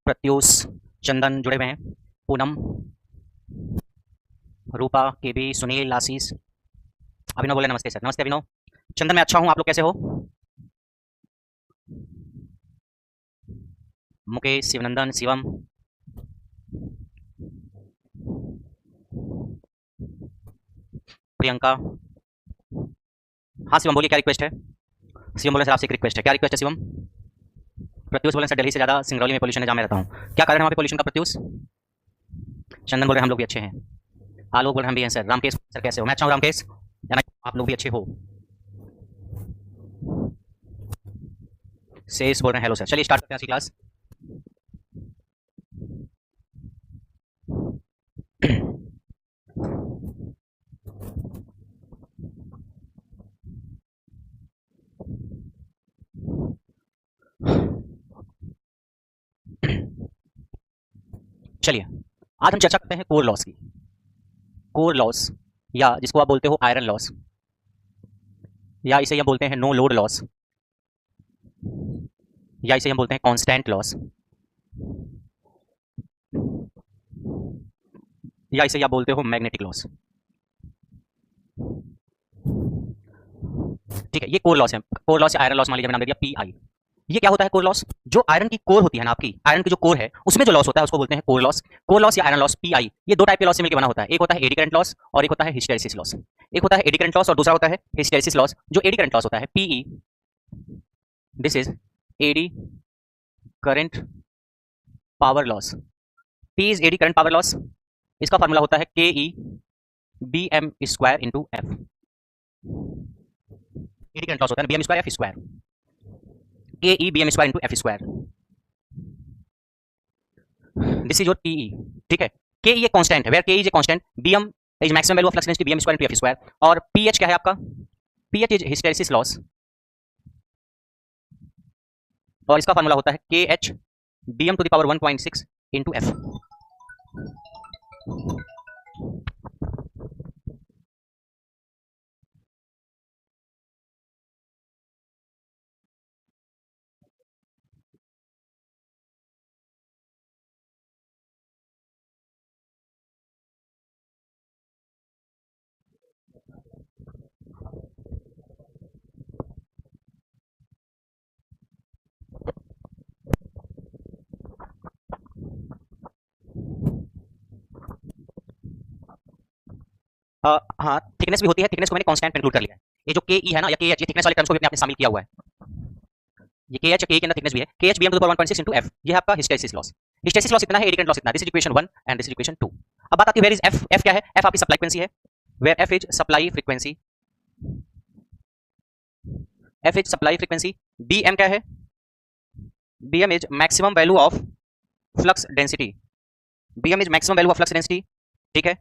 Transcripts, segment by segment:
प्रत्यूष, चंदन जुड़े हुए हैं, पूनम, रूपा, केबी, सुनील, आशीष, अभिनव बोले नमस्ते सर। नमस्ते अभिनव। चंदन मैं अच्छा हूँ, आप लोग कैसे हो? मुकेश, शिवनंदन, शिवम, प्रियंका। हाँ शिवम बोलिए, क्या रिक्वेस्ट है? शिवम बोले सर आपसे एक रिक्वेस्ट है। क्या रिक्वेस्ट है शिवम? प्रत्यूष बोले सर दिल्ली से ज़्यादा सिंगरौली में पोल्यूशन है जहाँ मैं रहता हूँ। क्या कारण है वहाँ पे पोल्यूशन का प्रत्यूष? चंदन बोल रहे हम लोग भी अच्छे हैं। आलोक बोल रहे हम भी हैं सर। रामकेश सर कैसे हो? मैं अच्छा हूँ रामकेश, या आप लोग भी अच्छे हो? शेष बोल रहे हैं हेलो सर। चलिए स्टार्ट करते हैं आज की क्लास। चलिए आज हम चर्चा करते हैं कोर लॉस की। कोर लॉस, या जिसको आप बोलते हो आयरन लॉस, या इसे हम बोलते हैं नो लोड लॉस, या इसे हम बोलते हैं कांस्टेंट लॉस, या इसे आप बोलते हो मैग्नेटिक लॉस। ठीक है, ये कोर लॉस है। कोर लॉस या आयरन लॉस मान लीजिए मैंने नाम दे दिया पी आई। ये क्या होता है कोर लॉस? जो आयरन की कोर होती है ना, आपकी आयरन की जो कोर है उसमें जो लॉस होता है उसको बोलते हैं कोर लॉस। कोर लॉस या आयरन लॉस पी आई, ये दो टाइप के लॉस से मिलकर बना होता है। एक होता है एडी करंट लॉस और एक होता है हिस्टेरिसिस लॉस। एक होता है एडी करंट लॉस और दूसरा होता है हिस्टेरिसिस लॉस। जो एडी करंट लॉस होता है P E, this is eddy current power loss. P is eddy current power loss. इसका फार्मूला होता है K E B M square into F. Eddy current loss होता है B M square F square, K E B M square into F square. This is your P E. ठीक है, K E constant है, where K E is a constant, BM is maximum value of flux density BM square into F square, और PH क्या है आपका? PH is hysteresis loss, और इसका formula होता है K H BM to the power 1.6 into F. हाँ thickness भी होती है, थिकनेस को मैंने कांस्टेंट इंक्लूड कर लिया है। ये जो के ई है ना या के एच, ये थिकनेस वाले टर्म्स को भी आपने शामिल किया हुआ है। ये के एच के अंदर थिकनेस भी है, K H B M to the power 1.6 into F. ये है आपका हिस्टेरिसिस लॉस। हिस्टेरिसिस लॉस कितना है, एडी करंट लॉस कितना है? This is equation 1 and this is equation 2। अब बात आती है वेयर इज एफ। एफ क्या है? एफ आपकी सप्लाई फ्रीक्वेंसी है, where F is supply frequency, F is supply frequency. B M क्या है? B M is maximum value of flux density, B M is maximum value of flux density. ठीक है,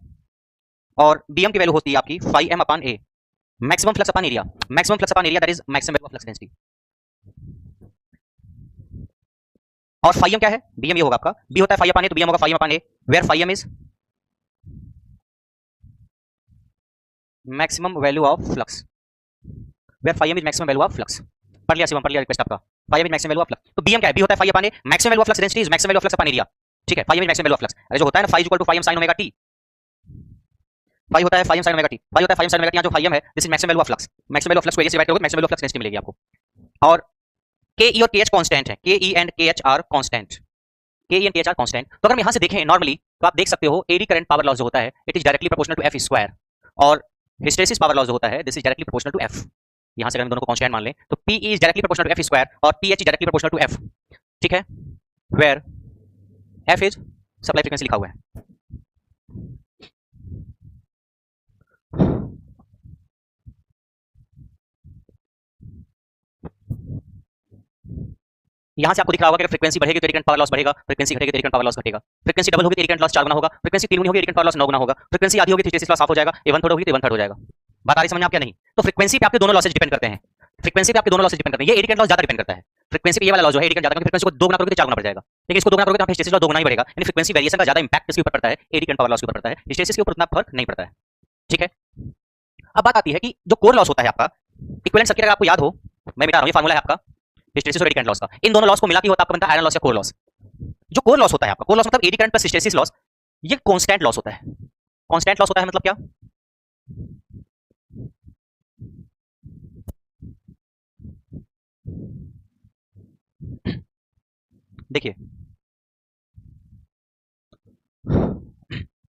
और B M की value होती है आपकी 5m upon A, maximum flux upon area. Maximum flux upon area that is maximum value of flux density. और five क्या है? बीएम ये होगा आपका, बी होता है 5 अपॉन ए तो बीएम होगा 5 upon A, where 5m is maximum value of flux, where 5m is maximum value of flux. पढ़ लिया शिवम, पढ़ लिया रिक्वेस्ट आपका। 5m is maximum value of flux. तो बीएम क्या है? बी होता है 5 upon A, maximum value of flux density is maximum value of flux upon area. ठीक है, 5m is maximum value of flux. अरे जो होता है ना 5 equal to 5m sin omega T, 5 होता है 5m sin ओमेगा टी, 5 होता है 5m sin ओमेगा टी। यहाँ जो 5m है this is maximum value of flux. Maximum value of flux को एरिया से डिवाइड करोगे, maximum value of flux density मिलेगी आपको। और के ई और के एच कांस्टेंट है, के ई एंड के एच आर कांस्टेंट, के ई एंड के एच आर कांस्टेंट। तो अगर हम यहाँ से देखें नॉर्मली तो आप देख सकते हो एडी करंट पावर लॉस जो होता है it is directly proportional to F square, और हिस्टेरिसिस पावर लॉस जो होता है this is directly proportional to F. यहाँ से अगर हम दोनों को कांस्टेंट मान लें तो P is directly proportional to F square और P H is directly proportional to F. ठीक है, where F is supply frequency लिखा हुआ है। यहाँ से आपको दिख रहा होगा कि फ्रीक्वेंसी बढ़ेगी तो एडी करंट पावर लॉस बढ़ेगा, फ्रीक्वेंसी घटेगी तो एडी करंट पावर लॉस घटेगा। फ्रीक्वेंसी डबल होगी तो एडी करंट लॉस 4 गुना होगा, फ्रीक्वेंसी 3 गुनी होगी एडी करंट पावर लॉस 9 गुना होगा, फ्रीक्वेंसी आधी होगी तो हिस्टेरिसिस लॉस हाफ हो जाएगा, ए 1/3 होगी तो 1/3 हो जाएगा। बात आ रही समझ में आप क्या नहीं? तो फ्रीक्वेंसी पे आपके दोनों लॉसेज डिपेंड करते हैं, फ्रीक्वेंसी पे आपके दोनों लॉसेज डिपेंड करते हैं। ये एडी करंट लॉस ज्यादा डिपेंड करता है, फ्रीक्वेंसी पे ये वाला लॉस जो है एडी करंट ज्यादा, क्योंकि फ्रीक्वेंसी को 2 गुना करोगे तो 4 गुना बढ़ जाएगा, लेकिन इसको 2 गुना करोगे तो हिस्टेरिसिस लॉस 2 गुना ही बढ़ेगा। यानी फ्रीक्वेंसी वेरिएशन का ज्यादा इंपैक्ट इसके ऊपर पड़ता है, एडी करंट पावर लॉस के ऊपर पड़ता है, हिस्टेरिसिस के ऊपर उतना फर्क नहीं पड़ता है। ठीक है, अब बात आती है कि जो कोर लॉस होता है आपका, इक्विवेलेंट सर्किट अगर आपको याद हो, मैं मिटा रहा हूं, ये फार्मूला है आपका हिस्टैरिसीस और एडी करंट लॉस का। इन दोनों लॉस को मिला के होता है आपका बनता है आयरन लॉस या कोर लॉस। जो कोर लॉस होता है आपका, कोर लॉस मतलब eddy current plus hysteresis loss, ये कांस्टेंट लॉस होता है। कांस्टेंट लॉस होता है मतलब क्या? देखिए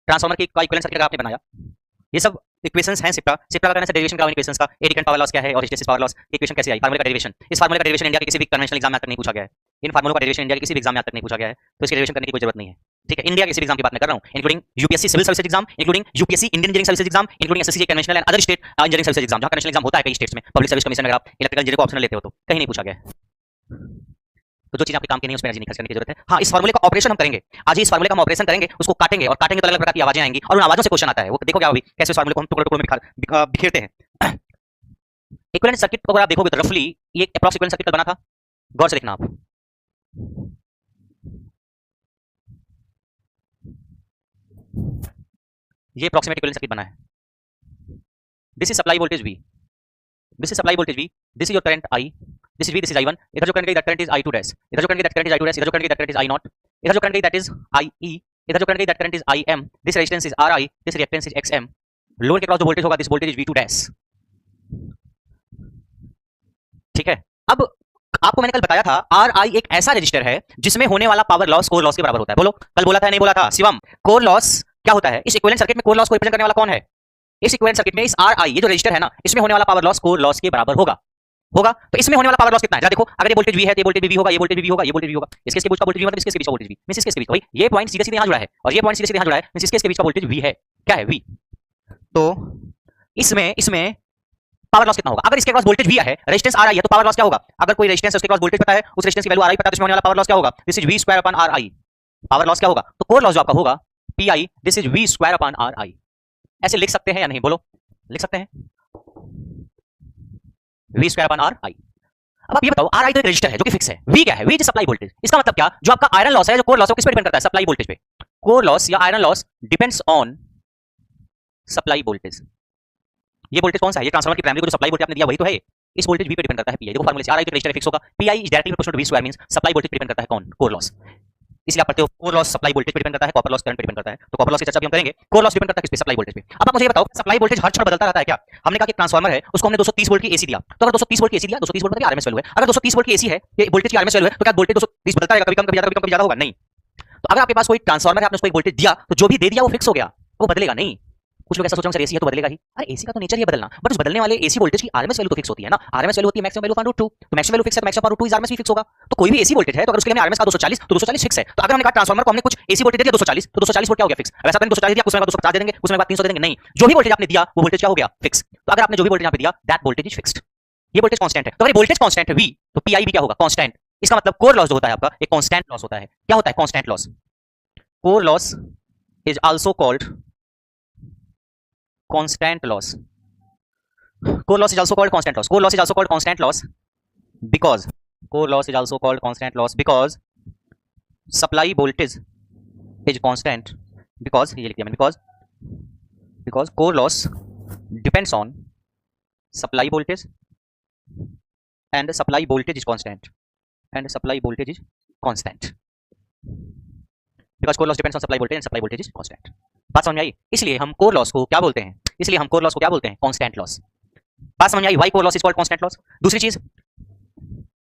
ट्रांसफार्मर की इक्विवेलेंट सर्किट अगर आपने बनाया, ये सब इक्वेशंस हैं सिप्टा का करने से डेरिवेशन का इक्वेशंस का, एडी करंट पावर लॉस क्या है और हिस्टैरिसीस पावर लॉस की इक्वेशन कैसे आई, फार्मूले का डेरिवेशन। इस फार्मूले का डेरिवेशन इंडिया के किसी भी कन्वेंशनल एग्जाम में आज तक नहीं पूछा गया है। इन फार्मूलों का डेरिवेशन इंडिया के किसी भी एग्जाम में आज तक नहीं पूछा गया है, तो इसके डेरिवेशन करने की कोई जरूरत नहीं है। ठीक है, इंडिया के किसी भी एग्जाम की बात मैं कर रहा हूं, including UPSC civil services exam, including UPSC Indian engineering services exam, including SSC conventional and other state engineering services exam, जहां कन्वेंशनल एग्जाम होता है कई स्टेट्स में, पब्लिक सर्विस कमीशन अगर आप इलेक्ट्रिकल इंजीनियर को ऑप्शनल लेते हो तो कहीं नहीं पूछा गया है। तो जो चीज आपके काम की नहीं है उसमें एनर्जी नहीं खर्च करने की जरूरत है। हाँ, इस फार्मूले का ऑपरेशन हम करेंगे आज ही, इस फार्मूले का हम ऑपरेशन करेंगे, उसको काटेंगे और काटेंगे तो अलग प्रकार की आवाजें आएंगी और उन आवाजों से क्वेश्चन आता है। वो देखो क्या अभी कैसे इस फार्मूले को हम टुकड़े टुकड़ों में बिखेरते हैं। इक्विवेलेंट सर्किट को अगर आप देखोगे तो रफली ये अप्रॉक्स इक्विवेलेंट सर्किट बना था, गौर से देखना आप। ये अप्रॉक्सीमेट इक्विवेलेंट सर्किट बना है। This is supply voltage V, this is supply voltage V, this is your current I, this is V, this is I1, इधर जो करंट गई that current is I2 dash, इधर जो करंट गई that current is I2 dash, इधर जो current गई that current is I0, इधर जो करंट गई दैट इज IE, इधर जो करंट गई that current is IM, this resistance is RI, this reactance is XM, load के क्रॉस जो वोल्टेज होगा this voltage is V2 dash. ठीक है, अब आपको मैंने कल बताया था RI एक ऐसा रजिस्टर है जिसमें होने वाला पावर लॉस कोर लॉस के बराबर होता है। बोलो कल बोला था नहीं बोला था शिवम? कोर लॉस क्या होता है? इस इक्विवेलेंट सर्किट में कोर लॉस को रिप्रेजेंट करने वाला कौन है? इस इक्विवेलेंट सर्किट में इस RI ये जो रजिस्टर है ना, इसमें होने वाला पावर लॉस कोर लॉस के बराबर होगा। तो इसमें होने वाला पावर लॉस कितना है जरा देखो। अगर ये वोल्टेज V है तो ये वोल्टेज V होगा, ये वोल्टेज V होगा, ये वोल्टेज V होगा। इसके बीच का वोल्टेज V मतलब इसके बीच का वोल्टेज V, मींस इसके बीच का, भाई ये पॉइंट सीधे सीधे यहां जुड़ा है और ये पॉइंट सीधे सीधे यहां जुड़ा है, मींस इसके बीच का वोल्टेज V है। क्या है? V। तो इसमें पावर लॉस कितना होगा? अगर इसके क्रॉस वोल्टेज V है, रेजिस्टेंस RI है, तो पावर लॉस क्या होगा? अगर कोई रेजिस्टेंस उसके क्रॉस वोल्टेज पता है, उस रेजिस्टेंस की वैल्यू RI पता है, तो इसमें होने वाला पावर लॉस क्या होगा? This is V square upon RI। Power loss क्या होगा? तो कोर लॉस जो आपका होगा PI, this is V square upon RI। ऐसे लिख सकते हैं या नहीं? बोलो, लिख सकते हैं V स्क्वायर अपॉन RI। अब आप ये बताओ, RI तो एक रजिस्टर है जो कि फिक्स है, V क्या है? V is supply voltage. इसका मतलब क्या? जो आपका आयरन लॉस है, जो कोर लॉस है, किस पे डिपेंड करता है? सप्लाई वोल्टेज पे। कोर लॉस या iron loss depends on supply voltage. ये वोल्टेज कौन सा है? ये ट्रांसफार्मर की प्राइमरी को जो सप्लाई वोल्टेज आपने दिया वही तो है। इस वोल्टेज V पे डिपेंड करता है PI। देखो फार्मूले से RI तो रजिस्टर फिक्स होगा, PI is directly proportional to V square, means supply voltage पे डिपेंड करता है कौन? Core loss. इसलिए आप पढ़ते हो कोर लॉस सप्लाई वोल्टेज पे डिपेंड करता है, कॉपर लॉस करंट पे डिपेंड करता है। तो कॉपर लॉस की चर्चा भी हम करेंगे। कोर लॉस डिपेंड करता है किस पे? सप्लाई वोल्टेज पे। अब आप मुझे ये बताओ, सप्लाई वोल्टेज हर क्षण बदलता रहता है क्या? हमने कहा कि ट्रांसफार्मर है, उसको हमने 230 वोल्ट की एसी दिया, तो अगर 230 वोल्ट की एसी दिया, 230 वोल्ट मतलब आरएमएस वैल्यू है। अगर 230 वोल्ट की एसी है, ये वोल्टेज की आरएमएस वैल्यू है, तो क्या वोल्टेज 230 बदलता रहेगा? कभी कम, कभी ज्यादा, कभी कम, कभी ज्यादा होगा? नहीं। तो अगर आपके पास कोई ट्रांसफार्मर है, आपने उसको एक वोल्टेज दिया, तो जो भी दे दिया वो फिक्स हो गया, वो बदलेगा नहीं। कुछ लोग ऐसा सोच रहे हैं सर एसी है तो बदलेगा ही। अरे एसी का तो नेचर ही बदलना, बट उस बदलने वाले एसी वोल्टेज की आरएमएस वैल्यू तो फिक्स होती है ना। आरएमएस वैल्यू होती है मैक्सिमम वैल्यू अपॉन √2, तो मैक्सिमम वैल्यू फिक्स है तो मैक्सिमम अपॉन √2 इज आरएमएस भी फिक्स होगा। तो कोई भी एसी वोल्टेज है, तो अगर उसके लिए आरएमएस का 240, तो 240 फिक्स है। तो अगर हमने कहा ट्रांसफार्मर को हमने कुछ एसी वोल्टेज दिया 240, तो 240 वोल्ट क्या हो गया? फिक्स। वैसा तो 240 दिया, उसमें 250 दे देंगे, उसमें 300 दे देंगे, नहीं। जो भी वोल्टेज आपने दिया वो वोल्टेज क्या हो गया? फिक्स। तो अगर आपने जो भी वोल्टेज यहां पे दिया दैट वोल्टेज इज फिक्स्ड, ये वोल्टेज कांस्टेंट है। तो अगर वोल्टेज कांस्टेंट है V, तो PI भी क्या होगा? कांस्टेंट। इसका मतलब कोर लॉस जो होता है आपका एक कांस्टेंट लॉस होता है। क्या होता है? Constant loss. Core loss is also called constant loss. Core loss is also called constant loss. Core loss is also called constant loss because core loss is also called constant loss because supply voltage is constant. Because ये लिख दिया मैंने, because core loss depends on supply voltage and supply voltage is constant and supply voltage is constant. Because core loss depends on supply voltage and supply voltage is constant. बात समझ में आई? इसलिए हम core loss को क्या बोलते हैं? इसलिए हम कोर लॉस को क्या बोलते हैं? Constant loss. बात समझ में आई? Why core loss is called constant loss. दूसरी चीज,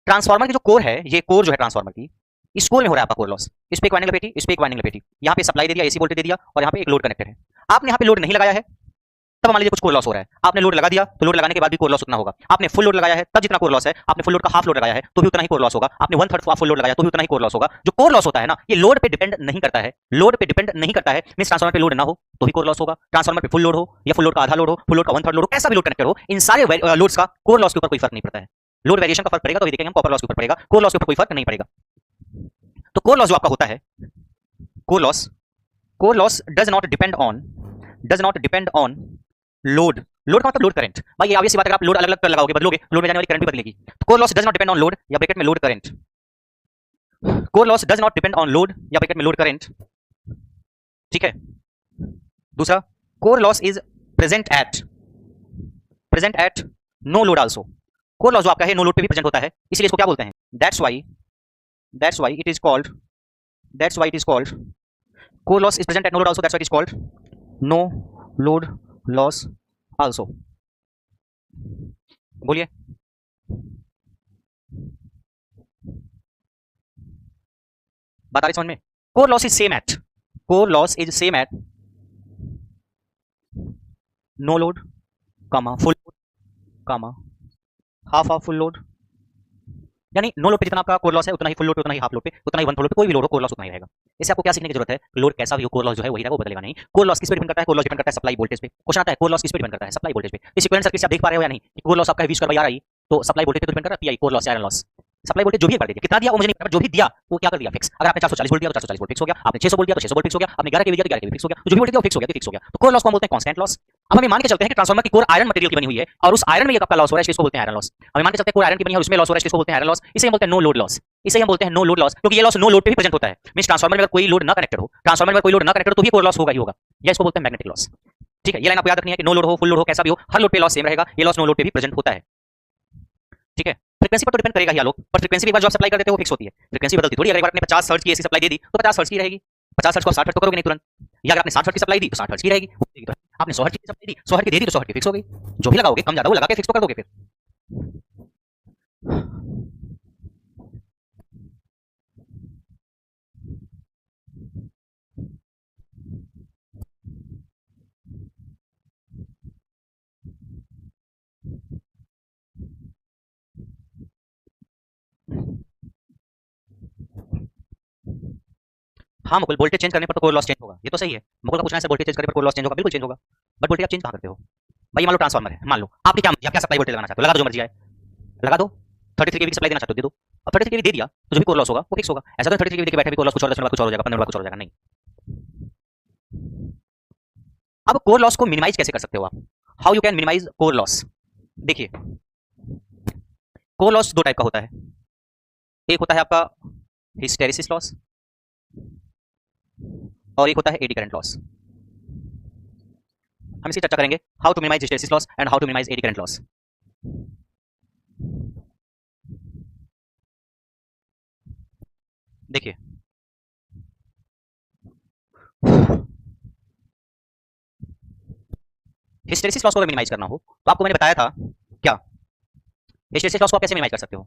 ट्रांसफार्मर की जो कोर है, ये कोर जो है ट्रांसफार्मर की, इस कोर में हो रहा है आपका कोर लॉस। इस पे एक वाइंडिंग लपेटी, इस पे एक वाइंडिंग लपेटी, यहाँ पे सप्लाई दे दिया, एसी वोल्टेज दे दिया, और यहाँ पे एक लोड कनेक्टेड है। आपने यहाँ पे लोड नहीं लगाया है, तब मान लीजिए कुछ कोर लॉस हो रहा है। आपने लोड लगा दिया, तो लोड लगाने के बाद भी कोर लॉस उतना होगा। आपने फुल लोड लगाया है, तब जितना कोर लॉस है, आपने फुल लोड का हाफ लोड लगाया है तो भी उतना ही कोर लॉस होगा। आपने 1/3 फुल लोड लगाया तो भी उतना ही कोर लॉस होगा। जो कोर लॉस होता है ना, ये लोड पे डिपेंड नहीं करता है। लोड पे डिपेंड नहीं करता है, मींस ट्रांसफार्मर पे लोड ना हो तो भी कोर लॉस होगा, ट्रांसफार्मर पे फुल लोड हो या फुल लोड का आधा लोड हो, फुल लोड का 1/3 लोड हो, ऐसा भी लोड कनेक्टेड हो, इन सारे लोड्स का कोर लॉस के ऊपर कोई फर्क नहीं पड़ता है। लोड वेरिएशन का फर्क पड़ेगा तो देखेंगे हम, कॉपर लॉस के ऊपर पड़ेगा, कोर लॉस के ऊपर कोई फर्क नहीं पड़ेगा। तो कोर लॉस जो आपका होता है, core loss does not depend on load. Load का मतलब लोड करंट। भाई ये ऑब्वियस सी बात है, अगर आप लोड अलग अलग लगाओगे, बदलोगे, लोड में जाने वाली करंट भी बदलेगी। तो core loss does not depend on load या ब्रैकेट में load current. Core loss does not depend on load या ब्रैकेट में लोड करंट। ठीक है। दूसरा, core loss is present at no load also. Core loss जो आपका है नो लोड पे भी प्रेजेंट होता है, इसलिए इसको क्या बोलते हैं? that's why that's why it is called that's why it is called core loss is present at no load also, that's why it is called no load loss also. बोलिए, बता रही समझ में? Core loss is same at core loss is same at no load comma full load comma half of full load, यानी no load पे जितना आपका core loss है उतना ही फुल लोड पे, उतना ही हाफ लोड पे, उतना ही वन फुल लोड पे, कोई भी लोड हो कोर लॉस उतना ही रहेगा। इससे आपको क्या सीखने की जरूरत है? लोड कैसा भी हो कोर लॉस जो है वही रहेगा, वो बदलेगा नहीं। कोर लॉस किस पे डिपेंड करता है? कोर लॉस डिपेंड करता है सप्लाई वोल्टेज पे। क्वेश्चन आता है कोर लॉस किस पे डिपेंड करता है? सप्लाई वोल्टेज पे। इस इक्विवेलेंट सर्किट से आप देख पा रहे हो या नहीं कि कोर लॉस आपका है 20 कर आ रही, तो सप्लाई वोल्टेज पे डिपेंड कर रहा है pi core loss iron loss. Supply voltage जो भी कर दीजिए, कितना दिया वो मुझे नहीं पता, जो भी दिया वो क्या कर दिया फिक्स। अगर आपने 440 वोल्ट दिया तो 440 वोल्ट फिक्स हो गया, आपने 600 वोल्ट दिया तो 600 वोल्ट फिक्स हो गया, आपने 11 केवी दिया तो 11 केवी फिक्स हो गया, तो जो भी वोल्टेज दिया वो फिक्स हो गया, फिक्स हो गया। तो कोर लॉस को हम बोलते हैं कांस्टेंट लॉस। अब हमें मान के चलते हैं कि ट्रांसफार्मर की कोर आयरन मटेरियल की बनी हुई है और उस आयरन में ये आपका लॉस हो रहा है, इसको बोलते हैं आयरन लॉस। हमें मान के चलते हैं कोर आयरन की बनी है और उसमें लॉस हो रहा है, इसको बोलते हैं आयरन लॉस। इसे हम बोलते हैं नो लोड लॉस। इसे हम बोलते हैं नो लोड लॉस, क्योंकि ये लॉस नो लोड पे भी प्रेजेंट होता है। मींस ट्रांसफार्मर में अगर कोई लोड ना कनेक्टेड हो, ट्रांसफार्मर में कोई लोड ना कनेक्टेड हो तो भी कोर लॉस होगा ही होगा, या इसको बोलते हैं मैग्नेटिक लॉस। ठीक है, ये लाइन आपको याद रखनी है कि नो लोड हो फुल लोड हो कैसा भी हो, हर लोड पे लॉस सेम रहेगा। ये लॉस नो लोड पे भी प्रेजेंट होता है। ठीक है, फ्रीक्वेंसी पर तो डिपेंड करेगा ही लोग, पर फ्रीक्वेंसी भी एक बार जो आप सप्लाई कर देते हो वो फिक्स होती है, फ्रीक्वेंसी बदलती थोड़ी। अगर एक बार आपने 50 हर्ट्ज की एसी सप्लाई दे दी तो 50 हर्ट्ज की रहेगी, 50 हर्ट्ज को 60 हर्ट्ज तो करोगे नहीं तुरंत। या अगर आपने 60 हर्ट्ज की सप्लाई दी तो 60 हर्ट्ज की रहेगी, आपने 100 हर्ट्ज की सप्लाई दी, 100 हर्ट्ज की दे दी तो 100 हर्ट्ज की फिक्स हो गई। जो भी लगाओगे कम ज्यादा वो लगा के फिक्स तो कर दोगे फिर। हाँ मुकुल, वोल्टेज चेंज करने पर तो कोर लॉस चेंज होगा, ये तो सही है। मुकुल का पूछना है वोल्टेज चेंज करने पर कोर लॉस चेंज होगा, बिल्कुल चेंज होगा। बट वोल्टेज आप चेंज कहाँ करते हो भाई? मान लो ट्रांसफार्मर है, मान लो आपने क्या सप्लाई वोल्टेज लगाना चाहते हो, लगा दो जो मर्जी आए, लगा दो। 33 केवी की सप्लाई देना चाहते हो दे दो। अब 33 केवी दे दिया तो जो भी कोर लॉस होगा वो फिक्स होगा। ऐसा तो 33 केवी के बैठे भी कोर लॉस कुछ और 10 मिनट बाद कुछ और हो जाएगा, 15 मिनट बाद कुछ और हो जाएगा, नहीं। अब कोर लॉस को मिनिमाइज कैसे कर सकते हो आप? How you can minimise core loss? देखिए, कोर लॉस दो टाइप का होता है। एक होता है आपका हिस्टेरिसिस लॉस और एक होता है एडी करंट लॉस। हम इसकी चर्चा करेंगे, how to minimise hysteresis loss and how to minimise eddy current loss. देखिए, हिस्टेरिसिस लॉस को अगर मिनिमाइज करना हो तो आपको मैंने बताया था क्या, हिस्टेरिसिस लॉस को आप कैसे मिनिमाइज कर सकते हो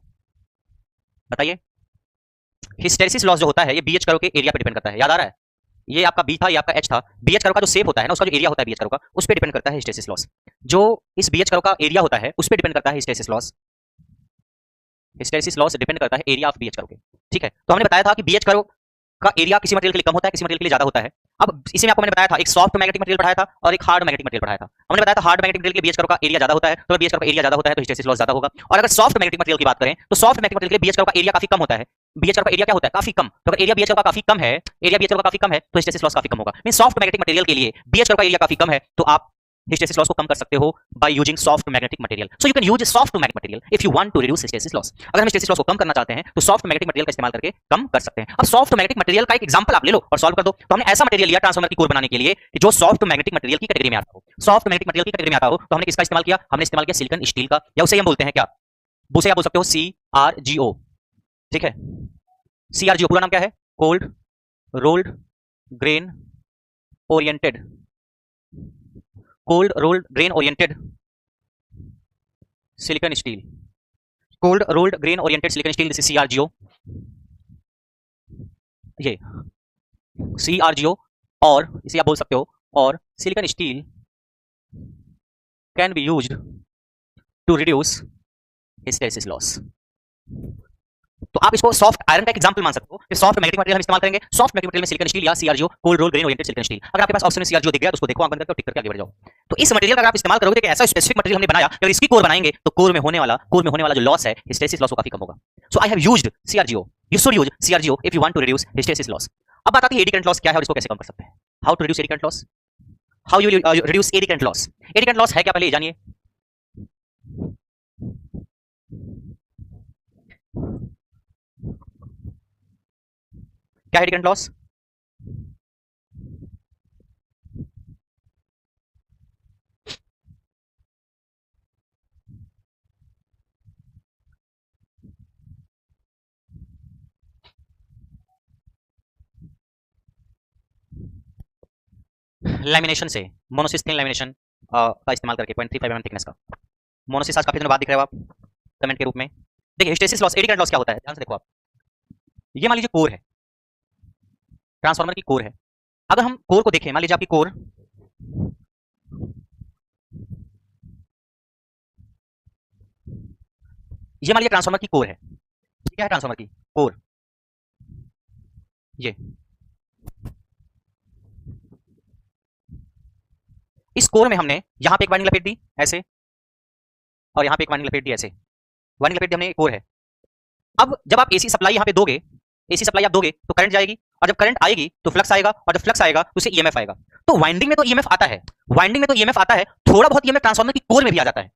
बताइए? हिस्टेरिसिस लॉस जो होता है ये बीएच कर्व के एरिया पे डिपेंड करता है, याद आ रहा है? ये आपका बी था, ये आपका एच था। बीएच कर्व का जो शेप होता है ना, उसका जो एरिया होता है बीएच कर्व का, उस पर डिपेंड करता है हिस्टेरिसिस लॉस। जो इस बीएच कर्व का एरिया होता है उस पर डिपेंड करता है hysteresis loss. Hysteresis loss depend करता है एरिया ऑफ बीएच कर्व के। ठीक है, तो हमने बताया था कि बीएच कर्व का एरिया किसी मटेरियल के लिए कम होता है, किसी मटेरियल के लिए ज्यादा होता है। अब इसी में आपको मैंने बताया था, एक सॉफ्ट मैग्नेटिक मटेरियल पढ़ाया था और एक हार्ड मैग्नेटिक मटेरियल पढ़ाया था। हमने बताया था हार्ड मैग्नेटिक मटेरियल के बीएच कर्व का एरिया ज्यादा होता है, तो बीएच कर्व का एरिया ज्यादा होता है तो हिस्टेरिसिस लॉस ज्यादा होगा। और अगर सॉफ्ट मैग्नेटिक मटेरियल की बात करें तो सॉफ्ट मैग्नेटिक मटेरियल के बीएच कर्व का एरिया काफी कम होता है, बीएच कर्व का एरिया क्या होता है काफी कम। तो अगर एरिया बीएच कर्व का काफी कम है, एरिया बीएच कर्व का काफी कम है तो हिस्टेरिसिस लॉस काफी कम होगा। मीन सॉफ्ट मैग्नेटिक मटेरियल के लिए बीएच कर्व का एरिया काफी कम है तो आप हिस्टेरिसिस लॉस को कम कर सकते हो by using soft magnetic material. So you can use soft magnetic material if you want to reduce hysteresis loss. अगर हम हिस्टेरिसिस लॉस को कम करना चाहते हैं तो सॉफ्ट मैग्नेटिक मटेरियल का इस्तेमाल करके कम कर सकते हैं। अब सॉफ्ट मैग्नेटिक मटेरियल का एक एग्जांपल आप ले लो और सॉल्व कर दो। तो हमने ऐसा मटेरियल लिया ट्रांसफार्मर की कोर बनाने के लिए कि जो सॉफ्ट मैग्नेटिक मटेरियल की कैटेगरी में आता हो, सॉफ्ट मैग्नेटिक मटेरियल की कैटेगरी में आता हो, तो हमने किसका इस्तेमाल किया? हमने इस्तेमाल किया सिलिकॉन स्टील का, या उसे हम बोलते हैं क्या, उसे आप बोल सकते हो CRGO। ठीक है, CRGO पूरा नाम क्या है? Cold rolled grain oriented, cold rolled grain oriented silicon steel, cold rolled grain oriented silicon steel, this is CRGO। ये CRGO, और इसे आप बोल सकते हो, और silicon steel can be used to reduce hysteresis loss. तो आप इसको सॉफ्ट आयरन का एग्जांपल मान सकते हो कि सॉफ्ट मैग्नेटिक मटेरियल हम इस्तेमाल करेंगे। सॉफ्ट मैग्नेटिक मटेरियल में सिलिकॉन स्टील या CRGO, cold rolled grain oriented silicon steel. अगर आपके पास ऑप्शन में CRGO दिख गया तो उसको देखो, आंख बंद करके और टिक करके आगे बढ़ जाओ। तो इस मटेरियल का अगर आप इस्तेमाल करोगे तो ऐसा स्पेसिफिक मटेरियल हमने बनाया, अगर इसकी कोर बनाएंगे तो कोर में होने वाला जो लॉस है हिस्टेरिसिस लॉस वो काफी कम होगा। So I have used CRGO, you should use CRGO if you want to reduce hysteresis loss. अब बात आती है एडी करंट लॉस क्या है और इसको कैसे कम कर सकते हैं। How to reduce eddy current loss, how you reduce eddy current loss. Eddy current loss है क्या पहले ये जानिए। क्या है एडी करंट लॉस? लैमिनेशन से, मोनोसिस थिन लैमिनेशन का इस्तेमाल करके 0.35 mm थिकनेस का मोनोसिस आज काफी दिनों बाद दिख रहा है आप कमेंट के रूप में। देखिए hysteresis loss, eddy current loss क्या होता है ध्यान से देखो आप। ये मान लीजिए कोर है, ट्रांसफार्मर की कोर है। अगर हम कोर को देखें, मान लीजिए आपकी कोर, ये मान लीजिए ट्रांसफार्मर की कोर है। ये क्या है ट्रांसफार्मर की कोर? ये इस कोर में हमने यहां पे एक वायरिंग लपेट दी ऐसे, और यहां पे एक वायरिंग लपेट दी ऐसे, वायरिंग लपेट दी हमने कोर है। अब जब आप एसी सप्लाई यहां पे दोगे, एसी सप्लाई आप दोगे तो करंट जाएगी, और जब करंट आएगी तो फ्लक्स आएगा, और जब फ्लक्स आएगा तो उसे ईएमएफ आएगा। तो वाइंडिंग में तो ईएमएफ आता है, वाइंडिंग में तो ईएमएफ आता है, थोड़ा बहुत ईएमएफ ट्रांसफार्मर की कोर में भी आ जाता है,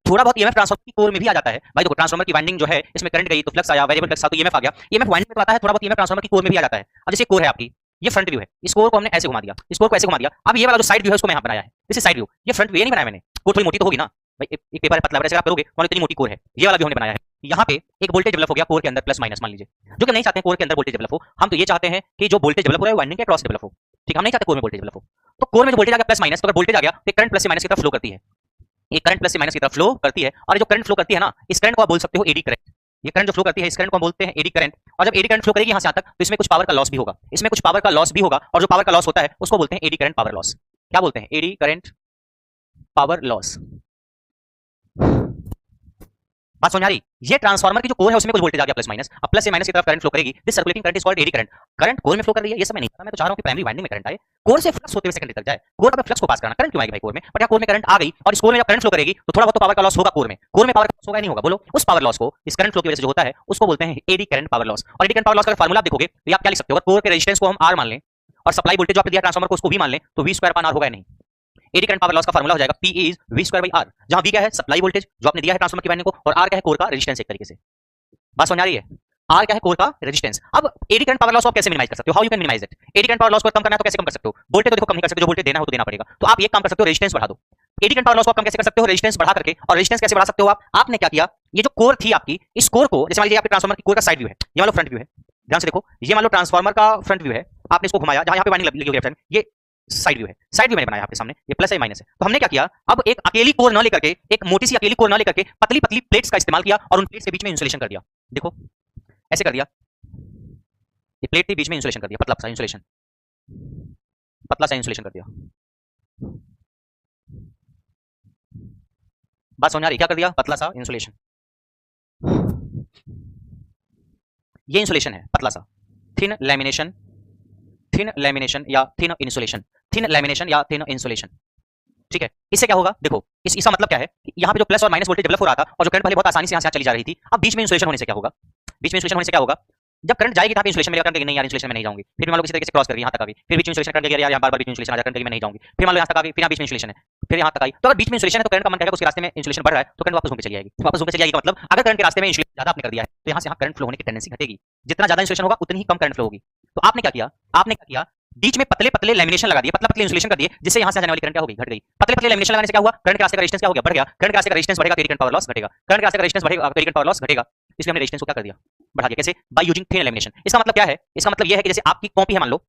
थोड़ा बहुत ईएमएफ ट्रांसफार्मर की कोर में भी आ जाता है। भाई देखो ट्रांसफार्मर की वाइंडिंग जो है, इसमें करंट गई तो फ्लक्स आया, वेरिएबल फ्लक्स आ तो ईएमएफ आ गया, ईएमएफ वाइंडिंग में तो आता है, थोड़ा बहुत ईएमएफ ट्रांसफार्मर की कोर में भी आ जाता है। अब जैसे कोर है आपकी, ये फ्रंट व्यू है, इस कोर को हमने ऐसे घुमा दिया, इस कोर को ऐसे घुमा दिया। अब ये वाला जो साइड व्यू है उसको मैं यहां बनाया है, दिस इज साइड व्यू, ये फ्रंट व्यू नहीं बनाया मैंने। कोर थोड़ी मोटी तो होगी ना भाई, एक पेपर है पतला, ऐसे आप करोगे तो इतनी मोटी कोर है, ये वाला भी हमने बनाया है। यहाँ पे एक वोल्टेज डेवलप हो गया कोर के अंदर प्लस माइनस, मान लीजिए, जो कि नहीं चाहते हैं कोर के अंदर वोल्टेज डेवलप हो, हम तो ये चाहते हैं कि जो वोल्टेज डेवलप हो रहा है वाइंडिंग के क्रॉस डेवलप हो। ठीक, हम नहीं चाहते कोर में वोल्टेज डेवलप हो। तो कोर में जो वोल्टेज आ गया प्लस माइनस, तो अगर वोल्टेज आ गया तो करंट प्लस से माइनस की तरफ फ्लो करती है, ये करंट प्लस से माइनस की तरफ फ्लो करती है। और जो करंट फ्लो करती है ना, इस करंट को आप बोल सकते हो एडी करंट। ये करंट जो फ्लो करती है इस करंट को हम बोलते हैं एडी करंट। और जब एडी करंट फ्लो करेगी यहां से यहां तक, तो इसमें कुछ पावर का लॉस भी होगा, इसमें कुछ पावर का लॉस भी होगा, और जो पावर का लॉस होता है उसको बोलते हैं एडी करंट पावर लॉस। क्या बोलते हैं? AD current power loss. बात समझ आ रही? ये ट्रांसफार्मर की जो कोर है उसमें कुछ वोल्टेज आ गया प्लस माइनस, अब प्लस से माइनस की तरफ करंट फ्लो करेगी, this circulating current is called eddy current. Current core में फ्लो कर रही है, ये सब मैं नहीं पता, मैं तो चाह रहा हूं कि प्राइमरी वाइंडिंग में करंट आए, कोर से फ्लक्स होते हुए सेकेंडरी तक जाए। कोर का फ्लक्स को पास करना, करंट क्यों आएगी भाई कोर में? बट यहाँ कोर में करंट आ गई, और इस कोर में जब करंट फ्लो करेगी तो थोड़ा बहुत तो पावर का लॉस होगा कोर में पावर का लॉस होगा नहीं होगा? बोलो। उस पावर लॉस को इस करंट फ्लो की वजह से जो होता है उसको बोलते हैं एडी करंट पावर लॉस। और एडी करंट पावर लॉस का फार्मूला देखोगे तो आप क्या लिख सकते हो? कोर के रेजिस्टेंस को हम आर मान लें, और सप्लाई वोल्टेज जो आपने दिया ट्रांसफार्मर को उसको भी मान लें, तो वी स्क्वायर अपान आर होगा नहीं। एडी करंट पावर लॉस का फार्मूला हो जाएगा P is V square by R, जहां V क्या है? सप्लाई वोल्टेज जो आपने दिया है ट्रांसफार्मर की वाइंडिंग को, और R क्या है? कोर का रेजिस्टेंस एक तरीके से। बात समझ आ रही है? R क्या है? कोर का रेजिस्टेंस। अब एडी करंट पावर लॉस को आप कैसे मिनिमाइज कर सकते हो? How you can minimise it? Eddy current power loss को कम करना है तो कैसे कम कर सकते हो? वोल्टेज तो देखो कम नहीं कर सकते, जो वोल्टेज देना है वो तो देना पड़ेगा, तो आप एक काम कर सकते हो, रेजिस्टेंस बढ़ा दो। एडी करंट पावर लॉस को आप कम कैसे कर सकते हो? रेजिस्टेंस बढ़ा करके। और रेजिस्टेंस कैसे बढ़ा सकते हो आप? आपने क्या किया, ये जो कोर थी आपकी, इस कोर को, जैसे मान लीजिए आपके ट्रांसफार्मर की कोर का साइड व्यू है, ये मान लो फ्रंट व्यू है, ध्यान से देखो, ये मान लो ट्रांसफार्मर का फ्रंट व्यू है, आपने इसको घुमाया, जहां यहाँ पे वाइंडिंग लगी हुई है, ये साइड व्यू है, साइड व्यू मैंने बनाया आपके सामने, ये प्लस है माइनस है। तो हमने क्या किया, अब एक अकेली कोर न लेकर के, एक मोटी सी अकेली कोर न लेकर के पतली पतली प्लेट्स का इस्तेमाल किया, और उन प्लेट्स के बीच में इंसुलेशन कर दिया। देखो ऐसे कर दिया, ये प्लेट के बीच में इंसुलेशन कर दिया, पतला सा इंसुलेशन, पतला सा इंसुलेशन कर दिया। बात समझ आ रही? क्या कर दिया? पतला सा इंसुलेशन। ये इंसुलेशन है पतला सा, थिन लैमिनेशन, थिन लैमिनेशन या थिन इंसुलेशन, थिन लैमिनेशन या थिन इंसुलेशन। ठीक है, इससे क्या होगा? देखो इसका मतलब क्या है, यहाँ पे जो प्लस और माइनस वोल्टेज डेवलप हो रहा था, और जो करंट पहले बहुत आसानी से यहाँ से चली जा रही थी, अब बीच में इंसुलेशन होने से क्या होगा? बीच में इंसुलेशन होने से क्या होगा? जब करंट जाएगी तो इंसुलेशन में करंट नहीं यार, इंसुलेशन में नहीं जाऊंगी, फिर मान लो किसी तरीके से क्रॉस करके यहाँ तक आ गई, फिर बीच में इंसुलेशन करंट गया यार, बार बार बीच में इंसुलेशन आ जाता है, मैं नहीं जाऊंगी, फिर मान लो यहाँ तक आ गई, फिर यहाँ बीच में इंसुलेशन है, फिर यहाँ तक आई, तो अगर बीच में इंसुलेशन है तो करंट का मन कहेगा उसके रास्ते में इंसुलेशन बढ़ रहा है, तो करंट वापस घूम के चली जाएगी, वापस घूम के चली जाएगी का मतलब अगर करंट के रास्ते में इंसुलेशन ज्यादा आपने कर दिया है तो यहाँ से यहाँ करंट फ्लो होने की टेंडेंसी घटेगी, जितना ज्यादा इंसुलेशन होगा उतनी ही कम करंट फ्लो होगी। तो आपने क्या किया, आपने क्या किया, बीच में पतले पतले लैमिनेशन लगा दिए, पतला पतले इंसुलेशन कर दिए, जिससे यहाँ से जाने वाली करंट क्या हो गई? घट गई। पतले पतले लैमिनेशन लगाने से क्या हुआ? करंट के रास्ते का रेजिस्टेंस क्या हो गया? बढ़ गया। करंट के रास्ते का रेजिस्टेंस बढ़ेगा तो एडी करंट पावर लॉस घटेगा, करंट के रास्ते का रेजिस्टेंस बढ़ेगा तो एडी करंट पावर लॉस घटेगा, इसलिए हमने रेजिस्टेंस को क्या कर दिया? बढ़ा दिया। कैसे? By using thin lamination. इसका मतलब क्या है? इसका मतलब यह है कि जैसे आपकी कॉपी है, मान लो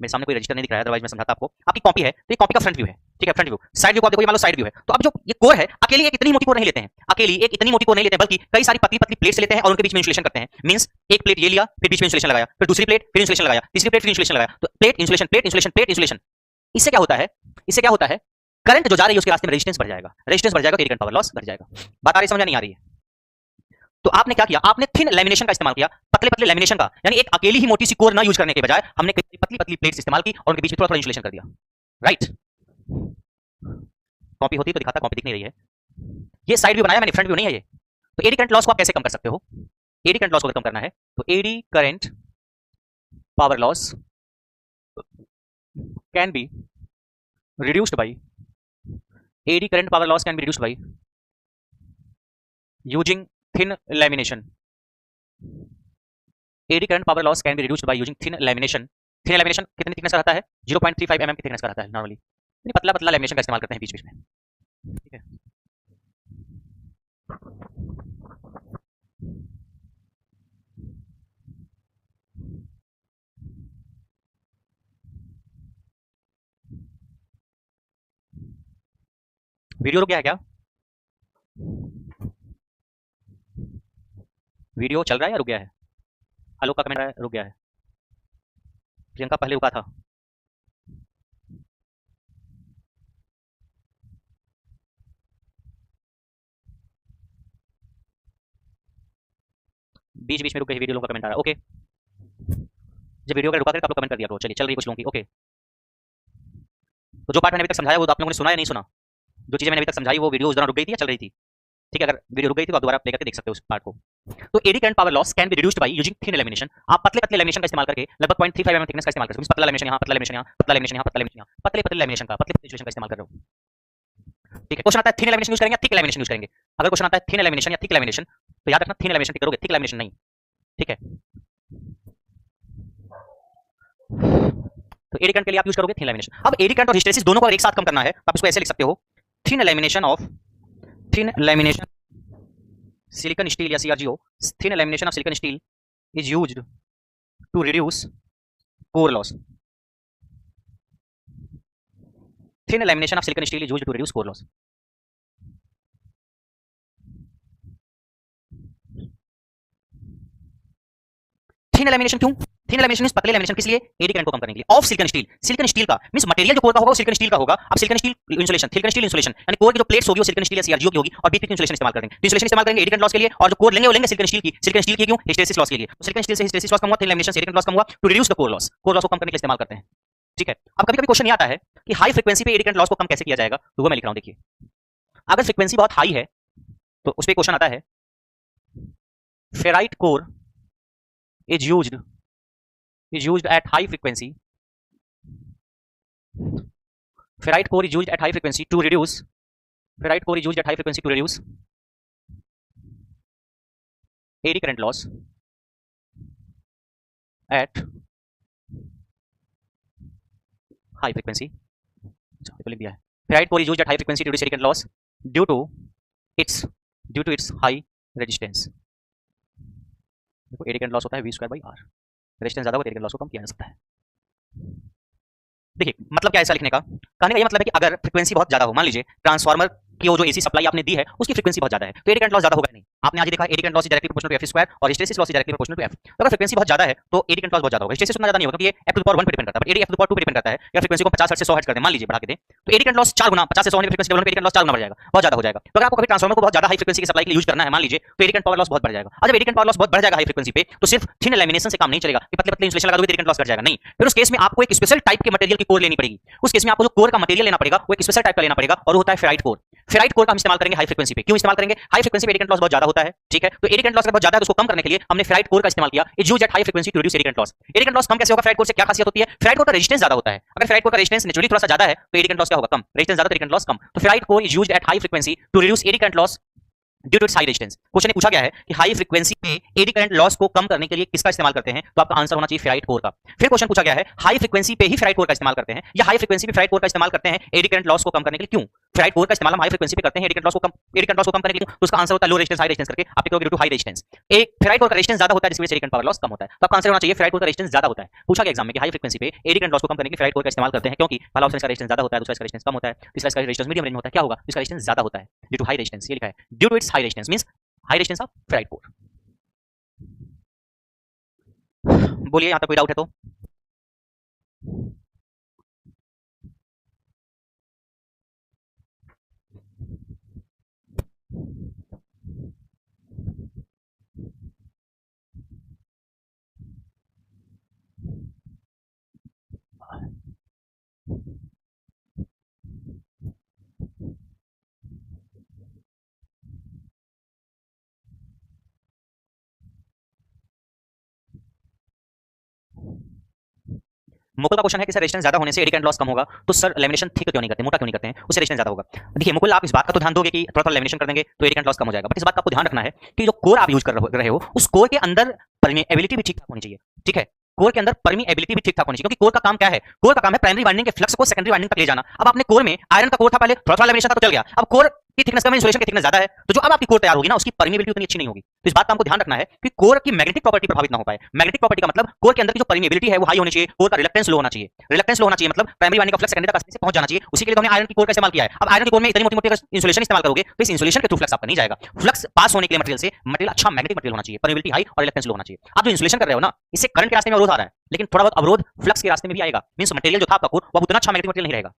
मेरे सामने कोई रजिस्टर नहीं दिख रहा है, अदरवाइज मैं समझाता आपको। आपकी कॉपी है तो ये कॉपी का फ्रंट व्यू है, ठीक है, फ्रंट व्यू। साइड व्यू को आप देखो, ये मान लो साइड व्यू है, तो अब जो ये कोर है, अकेली एक इतनी मोटी कोर नहीं लेते हैं, अकेली एक इतनी मोटी कोर नहीं लेते हैं, बल्कि कई सारी पतली पतली प्लेट्स लेते हैं और उनके बीच में इंसुलेशन करते हैं। मींस एक प्लेट ये लिया, फिर बीच में इंसुलेशन लगाया, फिर दूसरी प्लेट, फिर इंसुलेशन लगाया, तीसरी प्लेट, फिर इंसुलेशन लगाया, तो plate insulation, plate insulation, plate insulation. इससे क्या होता है? इससे क्या होता है? करंट जो जा रही है उसके रास्ते में रेजिस्टेंस बढ़ जाएगा, रेजिस्टेंस बढ़ जाएगा तो एडी करंट पावर लॉस घट जाएगा। बात आ रही, समझ नहीं आ रही है? तो आपने क्या किया, आपने थिन लैमिनेशन का इस्तेमाल किया, पतले पतले लैमिनेशन का, यानी एक अकेली ही मोटी सी कोर ना यूज करने के बजाय हमने कई पतली पतली प्लेट्स इस्तेमाल की और उनके बीच में थोड़ा थोड़ा इंसुलेशन कर दिया। राइट, कॉपी होती तो दिखाता, कॉपी दिख नहीं रही है। ये साइड व्यू बनाया मैंने, फ्रंट व्यू नहीं है ये। तो एडी करंट लॉस को आप कैसे कम कर सकते हो? एडी करंट लॉस को कम करना है तो AD current power loss can be reduced by AD current power loss can be reduced by using thin lamination. AD current power loss can be reduced by using thin lamination. Thin lamination कितनी thickness का रहता है? 0.35 mm की thickness का रहता है normally, यानी पतला पतला लैमिनेशन का इस्तेमाल करते हैं बीच बीच में, ठीक है। वीडियो रुक गया है क्या? वीडियो चल रहा है या रुक गया है? आलोक का कमेंट रुक गया है। प्रियंका पहले रुका था। बीच बीच में रुक गई वीडियो, लोगों का कमेंट आ रहा है। ओके, जब वीडियो का रुका करे तो आप लोग कमेंट कर दिया करो। चलिए, चल रही कुछ लोगों की। ओके, तो जो पार्ट मैंने अभी तक समझाया वो तो आप लोगों ने सुना या नहीं सुना? जो चीजें मैंने अभी तक समझाई वो वीडियो उस दौरान रुक गई थी या चल रही थी? ठीक है, अगर वीडियो रुक गई थी तो आप दोबारा प्ले करके देख सकते हो उस पार्ट को। तो AD current power loss can be reduced by using thin lamination. आप पतले पतले लैमिनेशन का इस्तेमाल करके लगभग 0.35 mm थिकनेस का इस्तेमाल कर सकते हो। पतला लैमिनेशन यहाँ, पतला लैमिनेशन यहाँ, पतला लैमिनेशन यहाँ, पतला लैमिनेशन यहाँ, पतले पतले लैमिनेशन का, पतले पतले इंसुलेशन का इस्तेमाल कर रहे हो। ठीक है, क्वेश्चन आता है थिन लैमिनेशन यूज करेंगे या थिक लैमिनेशन यूज करेंगे? अगर क्वेश्चन आता है थिन लैमिनेशन या थिक लैमिनेशन तो याद रखना थिन लैमिनेशन टिक करोगे, थिक लैमिनेशन नहीं। ठीक है, तो एडी करंट के लिए आप यूज करोगे थिन लैमिनेशन। अब एडी करंट और हिस्टेरेसिस दोनों को एक साथ कम करना है, आप इसको ऐसे लिख सकते हो, थिन लैमिनेशन silicon steel या CrGO, thin lamination of silicon steel is used to reduce core loss. Thin lamination of silicon steel is used to reduce core loss. Thin lamination क्यों? थिन लैमिनेशन मींस पतले lamination, किस लिए? Eddy current को कम करने के लिए। Of silicon steel, silicon steel का मींस मटेरियल जो कोर का होगा वो सिलिकॉन स्टील का होगा। अब silicon steel insulation, silicon steel insulation यानी कोर की जो प्लेट्स होगी वो सिलिकॉन स्टील या CrGO की होगी और बीच बीच में इंसुलेशन इस्तेमाल करेंगे। तो इंसुलेशन इस्तेमाल करेंगे एडी करंट लॉस के लिए और जो कोर लेंगे वो लेंगे सिलिकॉन स्टील की। सिलिकॉन स्टील की क्यों? हिस्टेरेसिस लॉस के लिए। तो सिलिकॉन स्टील से हिस्टेरेसिस लॉस कम हुआ, थिन लैमिनेशन से एडी करंट लॉस कम हुआ to reduce the core loss. Core loss को कम करने के लिए इस्तेमाल करते हैं। ठीक है, अब कभी कभी क्वेश्चन ये आता है कि हाई फ्रीक्वेंसी पे एडी करंट लॉस को कम कैसे किया जाएगा, तो वो मैं लिख रहा हूं। देखिए, अगर फ्रीक्वेंसी बहुत हाई है तो उस पे क्वेश्चन आता है ferrite core is used at high frequency. Ferrite core is used at high frequency to reduce. Ferrite core is used at high frequency to reduce eddy current loss at high frequency. लिख दिया है। Ferrite core is used at high frequency to reduce eddy current loss due to its high resistance. देखो AD current loss होता है V²/R। Resistance ज्यादा होगा तो AD current loss को कम किया जा सकता है। देखिए, मतलब क्या है ऐसा लिखने का? कहने का ये मतलब है कि अगर फ्रीक्वेंसी बहुत ज्यादा हो, मान लीजिए ट्रांसफार्मर की वो जो एसी सप्लाई आपने दी है उसकी फ्रीक्वेंसी बहुत ज्यादा है तो एडी करंट लॉस ज्यादा होगा नहीं। आपने आज देखा eddy current loss is directly proportional to F² और hysteresis loss is directly proportional to F। तो अगर फ्रीक्वेंसी बहुत ज्यादा है तो एडी करंट लॉस बहुत ज्यादा होगा। हिस्टेरेसिस उतना ज्यादा नहीं होगा क्योंकि ये F⁴ पे डिपेंड करता है, बट एडी F⁴ पे डिपेंड करता है। या फ्रीक्वेंसी को 50 हर्ट्ज से 100 हर्ट्ज कर दें, मान लीजिए बढ़ा के दें, तो एडी करंट लॉस 4 गुना 50 से 100 होने पे frequency develop AD current loss 4 गुना बढ़ जाएगा, बहुत ज्यादा हो जाएगा। तो अगर आपको कभी ट्रांसफार्मर को बहुत ज्यादा हाई फ्रीक्वेंसी की सप्लाई के लिए यूज करना है मान लीजिए, तो एडी करंट पावर लॉस बहुत बढ़ जाएगा। और जब एडी करंट पावर लॉस बहुत बढ़ जाएगा हाई फ्रीक्वेंसी पे तो सिर्फ थिन लैमिनेशन से काम नहीं चलेगा कि पतले पतले इंसुलेशन लगा दोगे एडी करंट लॉस घट जाएगा, नहीं। फिर उस केस में आपको एक स्पेशल टाइप के मटेरियल की कोर लेनी पड़ेगी। उस केस में आपको जो कोर का मटेरियल लेना पड़ेगा वो एक स्पेशल टाइप का लेना पड़ेगा और वो होता है फेराइट कोर। फेराइट कोर का हम इस्तेमाल करेंगे हाई फ्रीक्वेंसी पे। क्यों इस्तेमाल करेंगे? हाई फ्रीक्वेंसी पे एडी करंट लॉस बहुत ज्यादा होता है। ठीक है, तो एडी करंट लॉस बहुत ज्यादा है तो उसको कम करने के लिए हमने फेराइट कोर का इस्तेमाल किया। It used at high frequency to reduce eddy current loss. Eddy current loss कम कैसे होगा फेराइट कोर से? क्या खासियत होती है? फेराइट कोर का रेजिस्टेंस ज्यादा होता है। अगर फेराइट कोर का रेजिस्टेंस नेचुरली थोड़ा सा ज्यादा है तो एडी करंट लॉस क्या होगा? कम। रेजिस्टेंस ज्यादा तो एडी करंट लॉस कम। तो ferrite core is used at high frequency to reduce eddy current loss due to its high resistance. Question में पूछा गया है कि हाई फ्रीक्वेंसी पे एडी करंट लॉस को कम करने के लिए किसका इस्तेमाल करते हैं, तो आपका आंसर होना चाहिए फेराइट कोर का। फिर क्वेश्चन पूछा गया है हाई फ्रीक्वेंसी पे ही फेराइट कोर का इस्तेमाल करते हैं या हाई फ्रीक्वेंसी पे फेराइट कोर का इस्तेमाल करते हैं एडी करंट लॉस को कम करने के लिए? क्यों फेराइट कोर का इस्तेमाल हम हाई फ्रीक्वेंसी पे करते हैं एडी करंट लॉस को कम करने के लिए? तो उसका आंसर होता है लो रेजिस्टेंस हाई रेजिस्टेंस करके आप टिक टू हाई रेजिस्टेंस। एक फेराइट कोर का रेजिस्टेंस ज्यादा होता है जिसकी वजह से एडी करंट पावर लॉस कम होता है, तो आपका आंसर होना चाहिए फेराइट कोर का रेजिस्टेंस ज्यादा होता है। पूछा गया एग्जाम में कि हाई फ्रीक्वेंसी पे एडी करंट लॉस को कम करने के लिए फेराइट कोर का इस्तेमाल करते हैं क्योंकि पहला ऑप्शन इसका रेजिस्टेंस ज्यादा होता है, दूसरा इसका रेजिस्टेंस कम होता है, तीसरा इसका रेजिस्टेंस मीडियम रेंज में होता है। क्या होगा? इसका रेजिस्टेंस ज्यादा होता है ड्यू टू हाई रेजिस्टेंस। ये लिखा है due to its high resistance means high resistance of ferrite core. बोलिए यहां तक कोई डाउट है तो? मुकुल का क्वेश्चन है कि सर रेजिस्टेंस ज्यादा होने से एडी करंट लॉस कम होगा तो सर लेमिनेशन थिक क्यों नहीं करते, मोटा क्यों नहीं करते हैं, उससे रेजिस्टेंस ज्यादा होगा। देखिए मुकुल, आप इस बात का तो ध्यान दोगे कि थोड़ा थोड़ा लेमिनेशन कर देंगे तो एडी करंट लॉस कम हो जाएगा, बट इस बात का आपको ध्यान रखना है कि जो कोर आप यूज कर रहे हो उस कोर के अंदर परमीएबिलिटी भी ठीक ठाक होनी चाहिए। ठीक है, कोर के अंदर परमीएबिलिटी भी ठीक ठाक होनी चाहिए, क्योंकि कोर का काम क्या है? कोर का काम है प्राइमरी वाइंडिंग के फ्लक्स को सेकेंडरी वाइंडिंग तक ले जाना। अब आपने कोर में आयरन का कोर था पहले, थोड़ा थोड़ा लेमिनेशन था तो चल गया, अब कोर की थिकनेस कम है, इंसुलेशन की थिकनेस ज्यादा है, तो जो अब आपकी कोर तैयार होगी ना उसकी परमिएबिलिटी उतनी अच्छी नहीं होगी। तो इस बात का हमको ध्यान रखना है कि कोर की मैग्नेटिक प्रॉपर्टी प्रभावित ना हो पाए। मैग्नेटिक प्रॉपर्टी का मतलब कोर के अंदर की जो परमिएबिलिटी है वो हाई होनी चाहिए, कोर का रिलक्टेंस लो होना चाहिए। रिलक्टेंस लो होना चाहिए मतलब प्राइमरी वाइंडिंग का फ्लक्स सेकेंडरी तक आसानी से पहुंच जाना चाहिए। उसी के लिए तो हमने आयरन की कोर का इस्तेमाल किया है। अब आयरन की कोर में इतनी मोटी-मोटी अगर इंसुलेशन इस्तेमाल करोगे तो इस इंसुलेशन के थ्रू फ्लक्स आपका नहीं जाएगा। फ्लक्स पास होने के लिए मटेरियल से मटेरियल अच्छा मैग्नेटिक मटेरियल होना चाहिए, परमिएबिलिटी हाई और रिलक्टेंस लो होना चाहिए। आप जो इंसुलेशन कर रहे हो ना इससे करंट के रास्ते में अवरोध आ रहा है, लेकिन थोड़ा बहुत अवरोध फ्लक्स के रास्ते में भी आएगा। मींस मटेरियल जो था आपका कोर वो उतना अच्छा मैग्नेटिक मटेरियल नहीं रहेगा।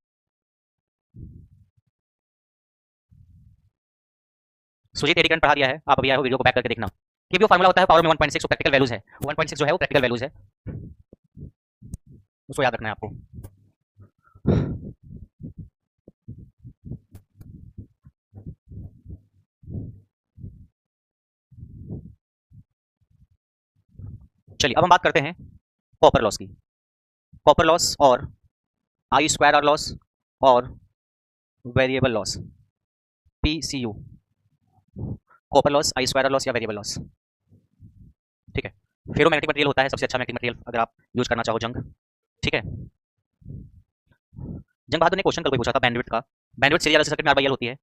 सुजीत एडी करंट पढ़ा दिया है, आप अभी आए हो वीडियो को बैक करके देखना। केवीओ फार्मूला होता है पावर में 1.6 प्रैक्टिकल वैल्यूज है, 1.6 जो है वो प्रैक्टिकल वैल्यूज है, उसको याद रखना है आपको। चलिए अब हम बात करते हैं कॉपर लॉस की। कॉपर लॉस और आई स्क्वायर आर लॉस और variable loss, PCU. Copper loss, I square R loss या वेरिएबल लॉस, ठीक है। फेरोमैग्नेटिक मटेरियल होता है सबसे अच्छा मैग्नेटिक मटेरियल अगर आप यूज करना चाहो जंग, ठीक है। जंग बहादुर ने क्वेश्चन कल कोई पूछा था बैंडविड्थ का। बैंडविड्थ सीरीज सर्किट में R/L होती है,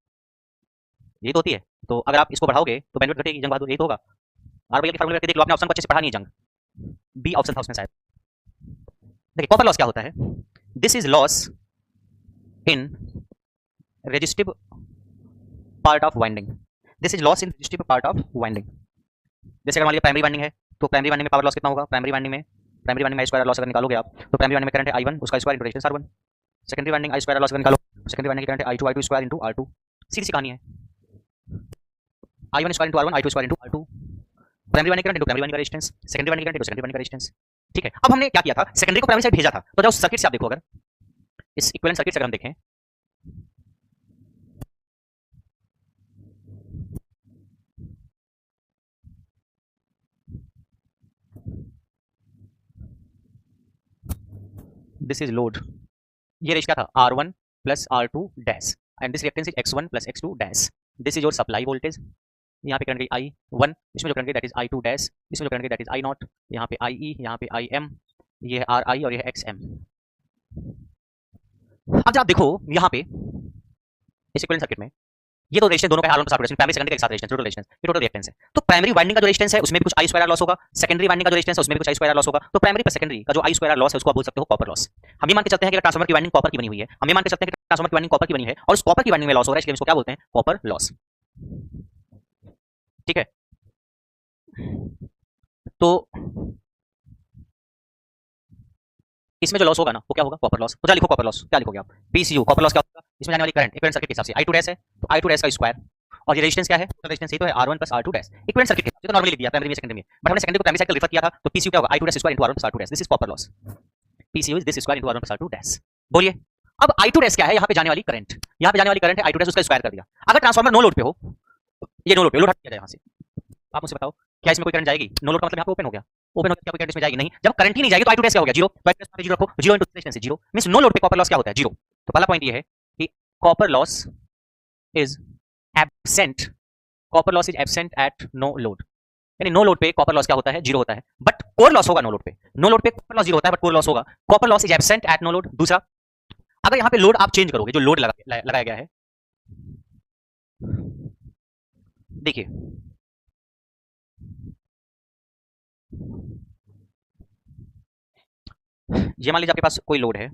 यही तो होती है। तो अगर आप इसको बढ़ाओगे तो बैंडविड्थ घटेगी, जंग बहादुर यही तो होगा। R/L की फार्मूला करके देख लो, आपने ऑप्शन को अच्छे से पढ़ा नहीं जंग, बी ऑप्शन था उसमें शायद। देखिए कॉपर लॉस क्या होता है, this is loss in resistive part of winding, this is loss in resistive part of winding. जैसे अगर मान लिया प्राइमरी वाइंडिंग है तो प्राइमरी वाइंडिंग में पावर लॉस कितना होगा, प्राइमरी वाइंडिंग में आई स्क्वायर लॉस अगर निकालोगे आप तो प्राइमरी वाइंडिंग में करंट है I1 उसका square into resistance R1। Secondary winding I square loss अगर निकालो, सेकेंडरी वाइंडिंग की करंट है I2 स्क्वायर इनटू R2। सीधी सी कहानी है, I1 square into R1, I2 square into R2। Primary winding current into primary winding का resistance, secondary winding current into secondary winding का resistance, ठीक है। अब हमने क्या किया था, सेकेंडरी को प्राइमरी साइड भेजा था, तो जब उस सर्किट से आप देखो, अगर इस इक्विवेलेंट सर्किट से अगर हम देखें, दिस इज लोड, ये रेशियो क्या था R1 plus R2 dash and this reactance is X1 plus X2 dash, this is your supply voltage. यहाँ पे करंट गई I1, इसमें जो करंट गई दैट इज I2 डैश, इसमें जो करंट गई दैट इज I0, यहाँ पे IE, यहाँ पे IM, ये है RI और ये है XM। अब जब आप देखो यहाँ पे इस इक्विवेलेंट सर्किट में ये तो रेजिस्टेंस दोनों का R1 plus R2 resistance, primary secondary के साथ रेजिस्टेंस, टोटल रेजिस्टेंस, ये टोटल रिएक्टेंस है। तो प्राइमरी वाइंडिंग का जो रेजिस्टेंस है उसमें भी कुछ I स्क्वायर लॉस होगा, सेकेंडरी वाइंडिंग का जो रेजिस्टेंस है उसमें भी कुछ I स्क्वायर लॉस होगा। तो प्राइमरी प्लस सेकेंडरी का जो I स्क्वायर लॉस है उसको आप बोल सकते हो कॉपर लॉस। हम ये मान के चलते हैं कि ट्रांसफार्मर की वाइंडिंग कॉपर की बनी हुई है, हम ये मान के चलते हैं कि ट्रांसफार्मर की वाइंडिंग कॉपर की बनी है और उस कॉपर की वाइंडिंग में लॉस हो रहा है, इसलिए इसको क्या बोलते हैं कॉपर लॉस, ठीक है। तो इसमें जो लॉस होगा ना वो क्या होगा कॉपर लॉस। तो क्या लिखो कॉपर लॉस, क्या लिखोगे आप, पीसीयू। कॉपर लॉस क्या होगा, इसमें जाने वाली करंट इक्विवेलेंट सर्किट के हिसाब से I2 डैश है तो I2 डैश का स्क्वायर, और ये रेजिस्टेंस क्या है, टोटल रेजिस्टेंस ये तो है R1 plus R2 dash, equivalent circuit के हिसाब से तो नॉर्मली लिख दिया प्राइमरी में सेकेंडरी में, बट हमने सेकेंडरी को प्राइमरी साइड रिफर किया था तो पीसीयू क्या होगा I2 dash square into R1 plus R2 dash, this is copper loss, PCU is this square into R1 plus R2 dash. बोलिए अब I2 डैश क्या है, यहाँ पे जाने वाली करंट, यहाँ पे जाने वाली करंट है I2 डैश, उसका स्क्वायर कर दिया। अगर ट्रांसफार्मर नो लोड पे हो, ये नो लोड पे, लोड हट किया जाए यहाँ से, आप मुझे बताओ क्या इसमें कोई करंट जाएगी, नो लोड का मतलब यहाँ पे ओपन हो गया, ओपन हो गया, कोई करंट इसमें जाएगी नहीं। जब करंट ही नहीं जाएगी तो I2 डैश क्या हो गया जीरो, तो I2 डैश जीरो रखो, zero into resistance zero, means no load पे कॉपर लॉस क्या होता है जीरो। तो पहला पॉइंट ये है कि copper loss is absent, copper loss is absent at no load, यानी नो लोड पे कॉपर लॉस क्या होता है जीरो होता है, बट कोर लॉस होगा नो लोड पे, नो लोड पे कॉपर लॉस जीरो होता है बट कोर लॉस होगा, copper loss is absent at no load. दूसरा, अगर यहाँ पे लोड आप चेंज करोगे, जो लोड लगाया गया है, देखिए ये मान लीजिए आपके पास कोई लोड है,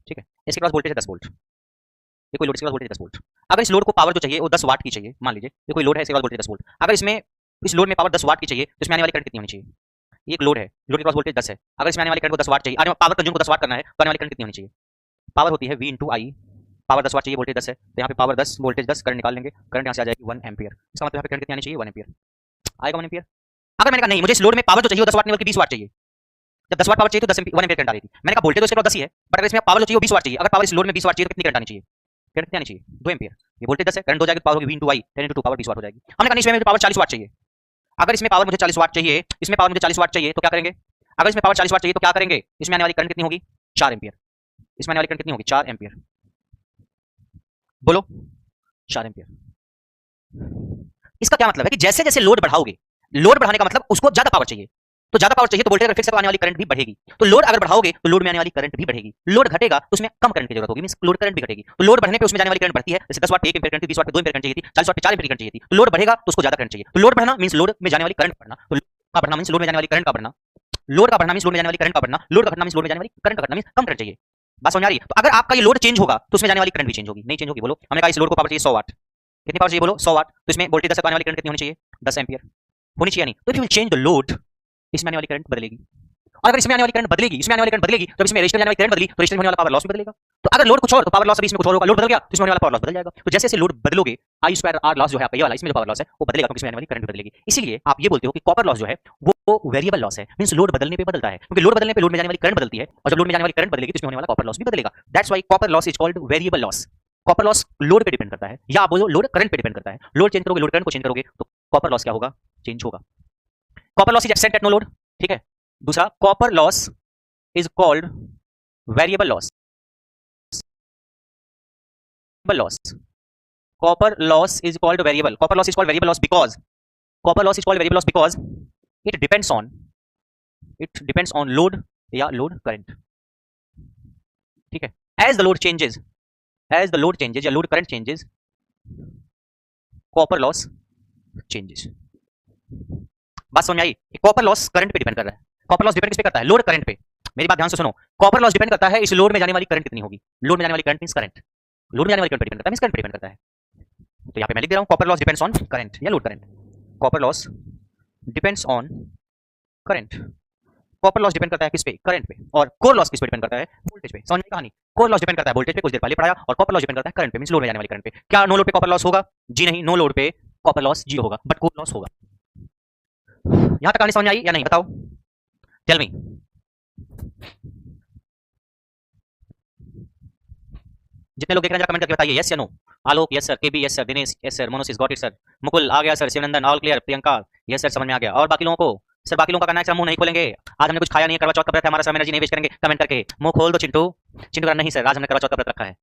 ठीक है, इसके पास वोल्टेज है 10 वोल्ट, ये कोई लोड, इसके पास वोल्टेज 10 वोल्ट। अगर इस लोड को पावर जो चाहिए वो 10 वाट की चाहिए, मान लीजिए ये कोई लोड है, इसके पास वोल्टेज 10 वोल्ट, अगर इसमें इस लोड में पावर 10 वाट की चाहिए तो इसमें आने वाली करंट कितनी होनी चाहिए, ये एक लोड है, लोड के पास वोल्टेज 10 है, अगर इसमें आने वाली करंट को 10 वाट चाहिए, आने पावर कंज्यूम को 10 वाट करना है तो आने वाली करंट कितनी होनी चाहिए, पावर होती है V इंटू आई, पावर 10 वाट चाहिए, वोल्टेज 10 है, तो यहाँ पे पावर 10 वोल्टेज 10, करंट निकाल लेंगे, करंट यहाँ से आ जाएगी 1 एम्पियर, इसका मतलब यहाँ पे करंट कितनी आनी चाहिए 1 एम्पियर, आएगा 1 एम्पियर। अगर मैंने कहा नहीं मुझे इस लोड में पावर जो चाहिए वो 10 वाट नहीं बल्कि 20 वाट चाहिए, जब 10 वाट पावर चाहिए तो 10 1 एम्पियर करंट आ रही थी, मैंने कहा वोल्टेज तो इसके पास 10 ही है, बट अगर इसमें पावर जो चाहिए वो 20 वाट चाहिए, अगर पावर इस लोड में 20 वाट चाहिए तो कितनी करंट आनी चाहिए, करंट कितनी आनी चाहिए 2 एम्पियर, ये वोल्टेज 10 है, करंट हो जाएगी, पावर होगी V इंटू आई, 10 इंटू 2 पावर 20 वाट हो जाएगी। हमने कहा नहीं इसमें पावर 40 वाट चाहिए, अगर इसमें पावर मुझे 40 वाट चाहिए, इसमें पावर मुझे 40 वाट चाहिए तो क्या करेंगे, अगर इसमें पावर 40 वाट चाहिए तो क्या करेंगे, इसमें आने वाली करंट कितनी होगी 4 एम्पियर, इसमें आने वाली करंट कितनी होगी 4 एम्पियर, बोलो 4 एम्पियर। इसका क्या मतलब है कि जैसे जैसे लोड बढ़ाओगे, लोड बढ़ाने का मतलब उसको ज्यादा पावर चाहिए, तो ज्यादा पावर चाहिए तो वोल्टेज अगर फिक्स है तो आने वाली करंट भी बढ़ेगी। तो लोड अगर बढ़ाओगे तो लोड में आने वाली करंट भी बढ़ेगी। लोड घटेगा तो उसमें कम करंट की जरूरत होगी, मींस लोड करंट भी घटेगी। तो लोड बढ़ने पे उसमें जाने वाली करंट बढ़ती है। जैसे 10 वाट पे 1 एम्पीयर करंट थी, 20 वाट पे 2 एम्पीयर करंट चाहिए थी, 40 वाट पे 4 एम्पीयर करंट चाहिए थी। तो लोड बढ़ेगा तो उसको ज्यादा करंट चाहिए। तो लोड बढ़ना मींस लोड में जाने वाली करंट बढ़ना, तो लोड का बढ़ना मींस लोड में जाने वाली करंट का बढ़ना, लोड का बढ़ना मींस लोड में जाने वाली करंट का बढ़ना, लोड का घटना मींस लोड में जाने वाली करंट का घटना, मींस कम करंट चाहिए। बात समझ आ रही है? तो अगर आपका ये लोड चेंज होगा तो उसमें जाने वाली करंट भी चेंज होगी, नहीं चेंज होगी बोलो। हमने कहा इस लोड को पावर चाहिए 100 वाट, कितनी पावर चाहिए बोलो 100 वाट, तो इसमें वोल्टेज 10 है तो आने वाली करंट कितनी होनी चाहिए 10 एम्पीयर होनी चाहिए नहीं। तो if you will change the load, इसमें आने वाली करंट बदलेगी। और अगर इसमें आने वाली करंट बदलेगी, इसमें आने वाली करंट बदलेगी, तो इसमें रेजिस्टेंस में आने वाली करंट बदली तो रेजिस्टेंस में होने वाला पावर लॉस भी बदलेगा। तो अगर लोड कुछ और तो पावर लॉस अभी इसमें कुछ और होगा, लोड बदल गया तो इसमें होने वाला पावर लॉस बदल जाएगा। तो जैसे जैसे लोड बदलोगे आई स्क्वायर आर लॉस जो है आपका ये वाला, इसमें जो पावर लॉस है वो बदलेगा क्योंकि इसमें आने वाली करंट बदलेगी। इसीलिए आप ये बोलते हो कि कॉपर लॉस जो है वो वेरिएबल लॉस है, मींस लोड बदलने पे बदलता है, क्योंकि लोड बदलने पे लोड में जाने वाली करंट बदलती है, और जब लोड में जाने वाली करंट बदलेगी तो इसमें होने वाला कॉपर लॉस भी बदलेगा। That's why copper loss is called variable loss. Copper loss load पे डिपेंड करता है, या आप बोलो लोड करंट पे डिपेंड करता है। लोड चेंज करोगे, लोड करंट को चेंज करोगे तो कॉपर लॉस क्या होगा, चेंज होगा। Copper loss is absent at no load, ठीक है। दूसरा, copper loss is called variable loss. Loss, copper loss is called variable. Copper loss is called variable loss because copper loss is called variable loss because it depends on load या load current, ठीक है। as the load changes या load current changes, copper loss changes। बात समझ में आई? Copper loss current पे depend कर रहा है। कॉपर लॉस डिपेंड किस पे करता है, लोड करंट पे। मेरी बात ध्यान से सुनो, कॉपर लॉस डिपेंड करता है इस लोड में जाने वाली करंट कितनी होगी। लोड में जाने वाली करंट मींस करंट, लोड में जाने वाली करंट डिपेंड करता है मींस करंट पे डिपेंड करता है। तो यहाँ पे मैं लिख दे रहा हूँ copper loss depends on current या load current. Copper loss depends on current. Copper loss depend करता है किस पे, करंट पे। और कोर लॉस किस पे डिपेंड करता है, वोल्टेज पे। समझ में कहानी? कोर लॉस डिपेंड करता है वोल्टेज पे, कुछ देर पहले पढ़ाया, और कॉपर लॉस डिपेंड करता है करंट पे, मींस लोड में जाने वाली करंट पे। क्या नो लोड पे कॉपर लॉस होगा? जी नहीं, नो लोड पे कॉपर लॉस जीरो होगा, बट कोर लॉस होगा। यहां तक कहानी समझ में आई या नहीं, बताओ, टेल मी। जितने लोग देख रहे हैं जरा कमेंट करके बताइए यस या no. Alok yes sir, KB yes sir, Dinesh yes sir, मोनोसिस गॉट इट सर, मुकुल आ गया sir, Shivnandan all clear, Priyanka yes sir समझ में आ गया। और बाकी लोगों को सर, बाकी लोगों का कहना है सर मुंह नहीं खोलेंगे, आज हमने कुछ खाया नहीं है, करवा चौथ का व्रत है हमारा, सर एनर्जी नहीं वेस्ट करेंगे कमेंट करके। मुंह खोल दो चिंटू। चिंटू का नहीं सर, आज हमने करवा चौथ का व्रत रखा है।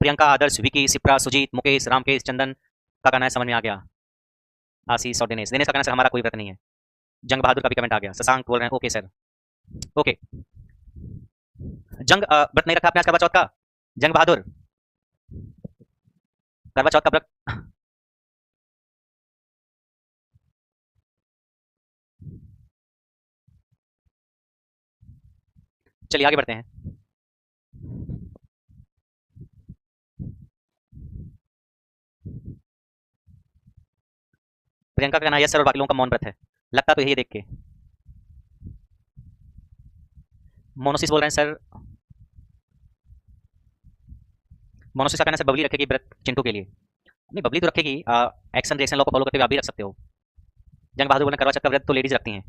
प्रियंका, आदर्श, विकी, सिप्रा, सुजीत, मुकेश, रामकेश, चंदन का कहना है समझ में आ गया। आशीष और दिनेश, दिनेश का कहना है सर हमारा कोई व्रत नहीं है। जंग बहादुर का भी कमेंट आ गया। शशांक बोल रहे हैं ओके सर, ओके। जंग व्रत नहीं रखा आपने आज करवा चौथ का? जंग बहादुर करवा चौथ का व्रत, चलिए आगे बढ़ते हैं। प्रियंका का कहना है यस सर, और बाकी लोगों का मौन व्रत है, लगता तो यही है देख के। मोनोसिस बोल रहे हैं सर, मोनोसिस का कहना है सर बबली रखेगी व्रत चिंटू के लिए। नहीं, बबली तो रखेगी, एक्शन रिएक्शन लॉ को फॉलो करते हुए आप भी रख सकते हो। जंग बहादुर बोल रहे हैं करवा चौथ का व्रत तो लेडीज रखती हैं।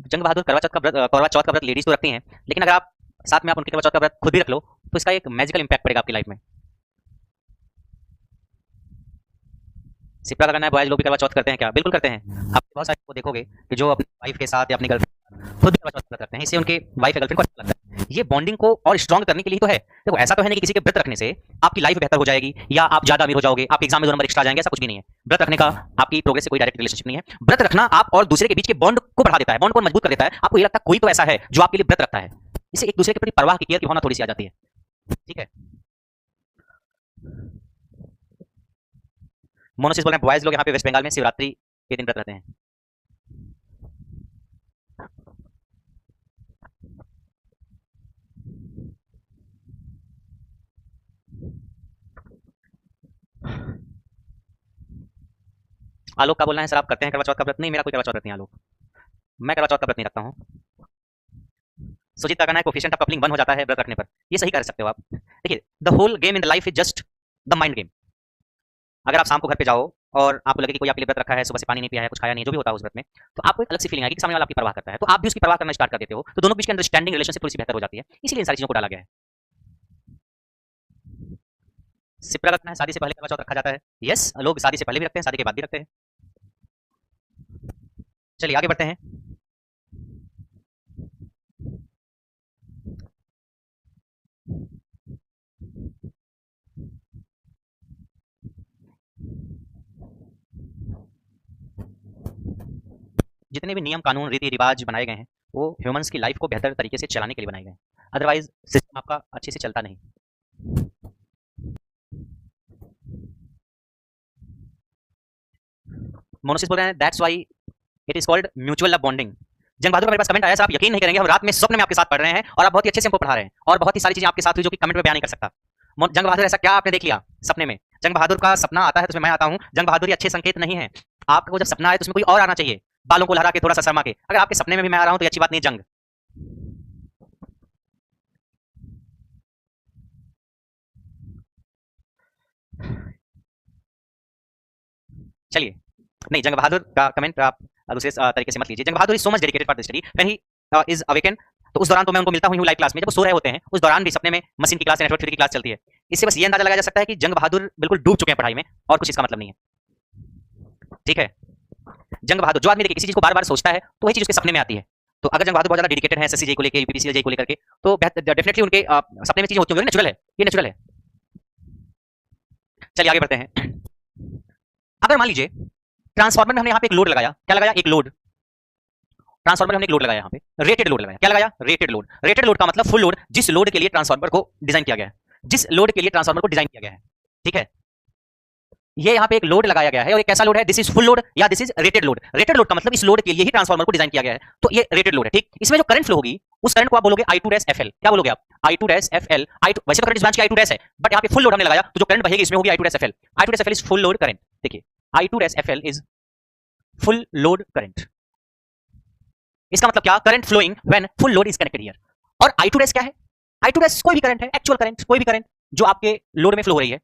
जंग बहादुर करवा चौथ का व्रत, करवा चौथ का व्रत लेडीज तो रखती हैं, लेकिन अगर आप साथ में आप उनके करवा चौथ का व्रत खुद भी रख लो तो इसका एक मैजिकल इंपैक्ट पड़ेगा आपकी लाइफ में। सिप्रा का कहना है बॉयज लोग भी करवा चौथ करते हैं क्या? बिल्कुल करते हैं। आप बहुत सारे को देखोगे कि जो अपनी वाइफ के साथ या अपनी गर्लफ्रेंड खुद भी करवा चौथ करते हैं, इससे उनके वाइफ या गर्लफ्रेंड को अच्छा लगता है। ये बॉन्डिंग को और स्ट्रॉन्ग करने के लिए तो है। देखो ऐसा तो है नहीं कि किसी के व्रत रखने से आपकी लाइफ बेहतर हो जाएगी या आप ज्यादा अमीर हो जाओगे, आप एग्जाम में 2 नंबर एक्स्ट्रा जाएंगे, ऐसा कुछ भी नहीं है। व्रत रखने का आपकी प्रोग्रेस से कोई डायरेक्ट रिलेशनशिप नहीं है। व्रत रखना आप और दूसरे के बीच के बॉन्ड को बढ़ा देता है, बॉन्ड को मजबूत कर देता है। आपको ये लगता है कोई तो ऐसा है जो आपके लिए व्रत रखता है, इससे एक दूसरे के प्रति परवाह की केयर की भावना थोड़ी सी आ जाती है, ठीक है। मोनोसिस बोल रहे हैं बॉयज लोग यहाँ पे वेस्ट बंगाल में शिवरात्रि के दिन व्रत रहते हैं। आलोक का बोलना है सर आप करते हैं करवा चौथ का व्रत? नहीं, मेरा कोई करवा चौथ व्रत नहीं आलोक, मैं करवा चौथ का व्रत नहीं रखता हूँ। सुजीत का कहना है कोफिशिएंट ऑफ कपलिंग 1 हो जाता है व्रत रखने पर। ये सही कर सकते हो आप। देखिए the whole game in the life is just the mind game. अगर आप शाम को घर पे जाओ और आपको लगे कि कोई आपके लिए व्रत रखा है, सुबह से पानी नहीं पिया है, कुछ खाया नहीं, जो भी होता है उस व्रत में, तो आपको एक अलग सी फीलिंग आएगी कि सामने वाला आपकी परवाह करता है, तो आप भी उसकी परवाह करना स्टार्ट कर देते हो, तो दोनों के बीच की अंडरस्टैंडिंग रिलेशनशिप थोड़ी सी बेहतर हो जाती है, इसीलिए इन सारी चीजों को डाला गया है। सिप्रा का कहना है शादी से पहले करवा चौथ रखा जाता है। यस, लोग शादी से पहले भी रखते हैं, शादी के बाद भी रखते हैं। चलिए आगे बढ़ते हैं। जितने भी नियम कानून रीति रिवाज बनाए गए हैं वो ह्यूमंस की लाइफ को बेहतर तरीके से चलाने के लिए बनाए गए हैं, अदरवाइज सिस्टम आपका अच्छे से चलता नहीं। मोनोसिस बोल रहे हैं that's why it is called mutual love bonding. जंग बहादुर का मेरे पास कमेंट आया, आप यकीन नहीं करेंगे, हम रात में स्वप्न में आपके साथ पढ़ रहे हैं और आप बहुत ही अच्छे से हमको पढ़ा रहे हैं और बहुत ही सारी चीजें आपके साथ हुई जो कि कमेंट में बयान नहीं कर सकता। जंग बहादुर ऐसा क्या आपने देख लिया सपने में? जंग बहादुर का सपना आता है तो उसमें मैं आता हूं, जंग बहादुर ये अच्छे संकेत नहीं है। आपको जब सपना आए तो उसमें कोई और आना चाहिए, बालों को लहरा के थोड़ा सा शर्मा के। अगर आपके सपने में भी मैं आ रहा हूं तो ये अच्छी बात नहीं। जंग चलिए, नहीं, जंग बहादुर का कमेंट आप दूसरे तरीके से मत लीजिए। Jang Bahadur is so much dedicated for this study when he is awaken. तो उस दौरान तो मैं उनको मिलता हूँ लाइव क्लास में, जब वो सो रहे होते हैं उस दौरान भी सपने में मशीन की क्लास या नेटवर्क थ्योरी की क्लास चलती है। इससे बस ये अंदाजा लगाया जा सकता है कि जंग बहादुर बिल्कुल डूब चुके हैं पढ़ाई में और कुछ इसका मतलब नहीं है। ठीक है, जंग बहादुर जो आदमी देखिए किसी चीज को बार बार सोचता है तो वही चीज उसके सपने में आती है। तो अगर जंग बहादुर बहुत ज्यादा डेडिकेटेड है एसएससी को लेकर, यूपीपीसी जेई को लेकर के, तो डेफिनेटली उनके सपने में चीजें होती होंगी। नेचुरल है, ये नेचुरल है। चलिए आगे बढ़ते हैं। अगर मान लीजिए ट्रांसफार्मर में हमने यहाँ पे एक लोड लगाया, क्या लगाया? एक लोड। ट्रांसफार्मर में हमने एक लोड लगाया, यहाँ पे रेटेड लोड लगाया। क्या लगाया? Rated load. रेटेड लोड का मतलब फुल लोड, जिस लोड के लिए ट्रांसफार्मर को डिजाइन किया गया है, जिस लोड के लिए ट्रांसफार्मर को डिजाइन किया गया है। ठीक है, ये यहाँ पे एक लोड लगाया गया है और एक कैसा लोड है? दिस इज फुल लोड या this is rated load. Rated load का मतलब इस लोड के लिए ही ट्रांसफार्मर को डिजाइन किया गया है, तो ये रेटेड लोड है। ठीक, इसमें जो करंट फ्लो होगी उस करंट को आप बोलोगे I2-FL। क्या बोलोगे आप? I2-FL। वैसे तो करंट इस ब्रांच की I2- है, बट यहाँ पे फुल लोड हमने लगाया तो जो करंट बहेगी इसमें होगी I2-FL। I2-FL is full load current. देखिए, I2-FL is full load current. इसका मतलब क्या? Current flowing when full load is connected here. और I2 क्या है? I2 कोई भी करंट है, एक्चुअल करंट, कोई भी करंट जो आपके लोड में फ्लो हो रही है,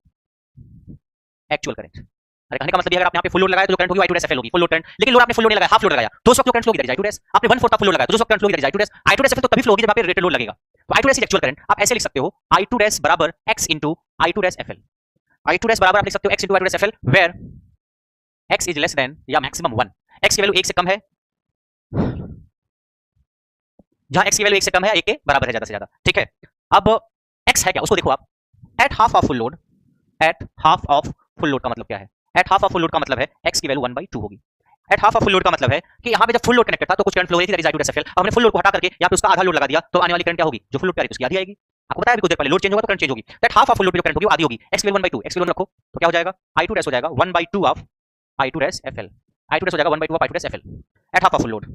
एक्चुअल करंट। अरे कहने का मतलब ये, अगर आप यहाँ पे फुल लोड लगाए तो जो करंट होगी I2-FL होगी, फुल लोड करंट। लेकिन लोड आपने फुल लोड नहीं लगाया, हाफ लोड लगाया, तो उस वक्त जो करंट फ्लो होगी I2-, आपने 1/4 का फुल लोड लगाया तो उस वक्त करंट फ्लो होगी I2-FL तो तभी फ्लो होगी जब आप पे रेटेड लोड लगेगा। तो I2 इज एक्चुअल करंट। आप ऐसे लिख सकते हो I2 बराबर x into I2-FL। I2 बराबर आप लिख सकते हो x into I2-FL where x is less than या मैक्सिमम 1। x की वैल्यू 1 से कम है, जहां x की वैल्यू 1 से कम है 1 के बराबर है ज्यादा से ज्यादा। ठीक है, अब x है क्या उसको देखो आप। Eight half of full load, eight half of full load का मतलब क्या है? Eight half of full load का मतलब है x की वैल्यू 1/2 होगी। Eight half of full load का मतलब है कि यहाँ पे जब फुल लोड कनेक्टेड था तो कुछ करंट फ्लो हो रही थी, दैट इज I2-FL। अब हमने फुल लोड को हटा करके यहाँ पे उसका आधा लोड लगा दिया तो आने वाली करंट क्या होगी? जो फुल लोड पे आ रही है उसकी आधी आएगी। आपको पता है कुछ देर पहले लोड चेंज होगा तो करंट चेंज होगी। That half of full load पे जो करंट होगी वो आधी होगी। x की वैल्यू 1/2, x की वैल्यू रखो तो क्या हो जाएगा? I2- हो जाएगा 1/2 ऑफ I2-FL। I2- हो जाएगा 1/2 of I2-FL at half of full load.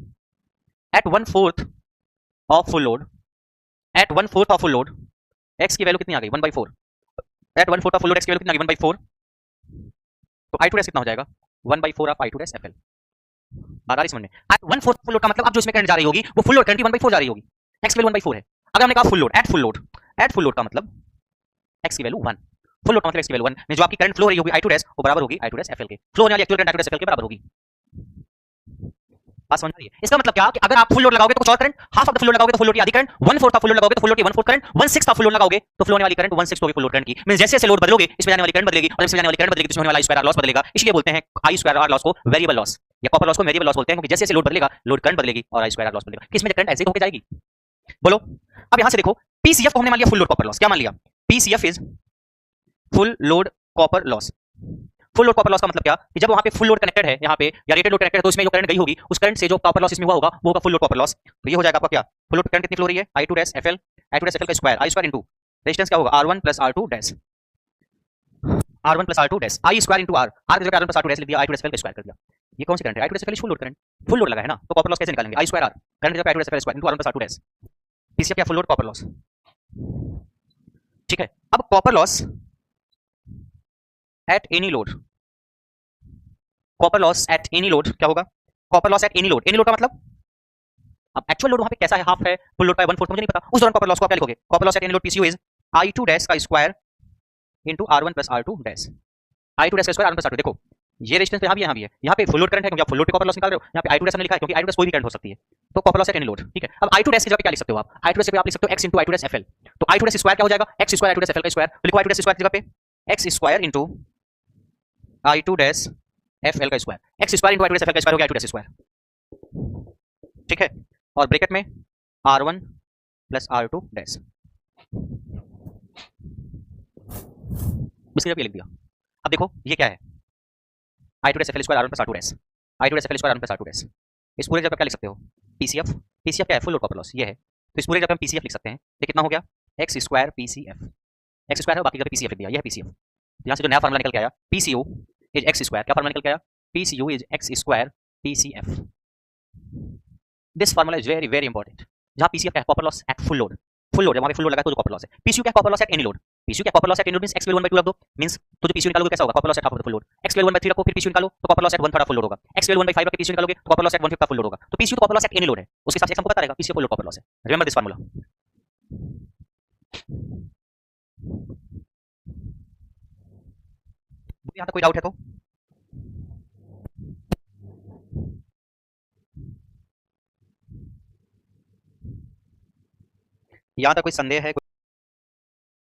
At 1/4 of full load, at 1/4 of full load x की वैल्यू कितनी आ गई? 1/4। At 1/4 of full load x की वैल्यू कितनी आ गई? 1/4। तो I2 कितना हो जाएगा? 1/4 ऑफ I2-FL। बात आ रही समझ में? 1/4 फुल लोड का मतलब अब जो इसमें करंट जा रही होगी वो फुल लोड करंट की 1/4 जा रही होगी। x की वैल्यू 1/4 है। अगर हमने कहा full load, eight full load, eight full load का मतलब x की वैल्यू 1। फुल लोड का मतलब x की वैल्यू 1 में जो आपकी करंट फ्लो रही होगी I2- वो बराबर होगी I2-FL के। फ्लो होने वाली एक्चुअल करंट I2-FL के बराबर होगी। बात समझ आ रही है? इसका मतलब क्या कि अगर आप फुल लोड लगाओगे तो कुछ और current, half of the full load लगाओगे तो फुल लोड की आधी करंट, 1/4 ऑफ फुल लोड लगाओगे तो फुल लोड की 1/4 करंट, 1/6 ऑफ फुल लोड लगाओगे तो फ्लो होने वाली करंट 1/6 होगी फुल लोड करंट की। मींस जैसे जैसे लोड बदलोगे इसमें जाने वाली करंट बदलेगी और इसमें जाने वाली करंट बदलेगी तो इसमें होने वाला I2R लॉस बदलेगा। इसलिए बोलते हैं I2R लॉस को वेरिएबल लॉस या कॉपर लॉस को वेरिएबल लॉस बोलते हैं, क्योंकि जैसे जैसे लोड बदलेगा लोड करंट बदलेगी और I2R लॉस बदलेगा। किसमें करंट ऐसे होके जाएगी? बोलो। अब यहां से देखो, PCF को हमने मान लिया फुल लोड कॉपर लॉस। क्या मान लिया? PCF is full load copper loss. Full load copper loss का मतलब क्या कि जब वहां पे फुल लोड कनेक्टेड है यहाँ पे या रेटेड लोड कनेक्टेड है तो इसमें जो करंट गई होगी उस करंट से जो कॉपर लॉस इसमें हुआ होगा वो होगा फुल लोड कॉपर लॉस। तो ये हो जाएगा आपका क्या? फुल लोड करंट कितनी फ्लो रही है? I2-FL, I2-FL का स्क्वायर, I2 इनटू रेजिस्टेंस क्या होगा? R1 + R2 dash, R1 + R2 dash, I square into R, R की जगह R1 + R2 डैश लिख दिया, I2-FL का स्क्वायर कर दिया। ये कौन सी करंट है? I2-FL full load current, full load लगा है ना, तो कॉपर लॉस कैसे निकालेंगे? I2R करंट की जगह I2-FL square into R1 + R2 dash. PCF क्या? Full load copper loss. ठीक है, अब copper loss at any load, copper loss at any load क्या होगा? Copper loss at any load, any load का मतलब अब एक्चुअल लोड वहां पे कैसा है? हाफ है, फुल लोड का 1/4 मुझे नहीं पता। उस दौरान कॉपर लॉस को क्या लिखोगे? Copper loss at any load PCU is I2 dash का square into R1 + R2 dash, I2 dash का स्क्वायर R1 + R2। देखो ये रेजिस्टेंस यहाँ भी है, यहाँ पे फुल लोड करंट है क्योंकि आप फुल लोड पे कॉपर लॉस निकाल रहे हो। यहाँ पे I2 डैश हमने लिखा है क्योंकि I2 डैश कोई भी करंट हो सकती है, तो copper loss at any load. ठीक है, अब I2 डैश की जगह पे क्या लिख सकते हो आप? I2 डैश पे आप लिख सकते हो x * I2-FL। तो I2 डैश स्क्वायर क्या हो जाएगा? x स्क्वायर I2-FL का स्क्वायर, तो लिखो I2 डैश स्क्वायर की जगह पे x स्क्वायर इनटू I2-FL का square, x square into I2-FL का स्क्वायर हो गया I2 डैश स्क्वायर। ठीक है, और ब्रैकेट में R1 + R2 डैश, इसकी जगह पे लिख दिया। अब देखो ये क्या है? I2-FL square R1 + R2 dash, I2-FL square R1 + R2 dash. इस पूरे जगह क्या लिख सकते हो, पीसीएफ। पीसीएफ क्या है, फुल लोड कॉपर लॉस, ये है। तो इस पूरे जगह हम पीसीएफ लिख सकते हैं। ये कितना हो गया, x square PCF. X square है, बाकी जगह पीसीएफ लिख दिया, यह है पीसीएफ। यहाँ से जो नया फार्मूला निकल के आया, पीसीयू इज एक्स स्क्वायर, क्या फार्मूला निकल के आया, PCU is x square PCF. This formula is very very important. जहाँ पीसीएफ क्या है, copper loss at full load. Full load है, वहाँ पे फुल लोड लगा तो जो कॉपर लॉस है। पीसीयू क्या, copper loss at any load. PCU क्या, copper loss at any load means x value 1/2 रख दो, मींस तो जो पीसीयू निकालोगे कैसा होगा, copper loss at half of the full load. X value 1/3 रखो, फिर पीसीयू निकालो तो copper loss at 1/3 full load होगा। एक्स वैल्यू 1/5 रख के पीसीयू निकालोगे तो copper loss at 1/5 full load होगा। तो पीसीयू तो copper loss at any load है, उसके हिसाब से हमको पता रहेगा PCU full load copper loss है। Remember this formula. यहाँ तक कोई डाउट है तो, यहाँ तक कोई संदेह है?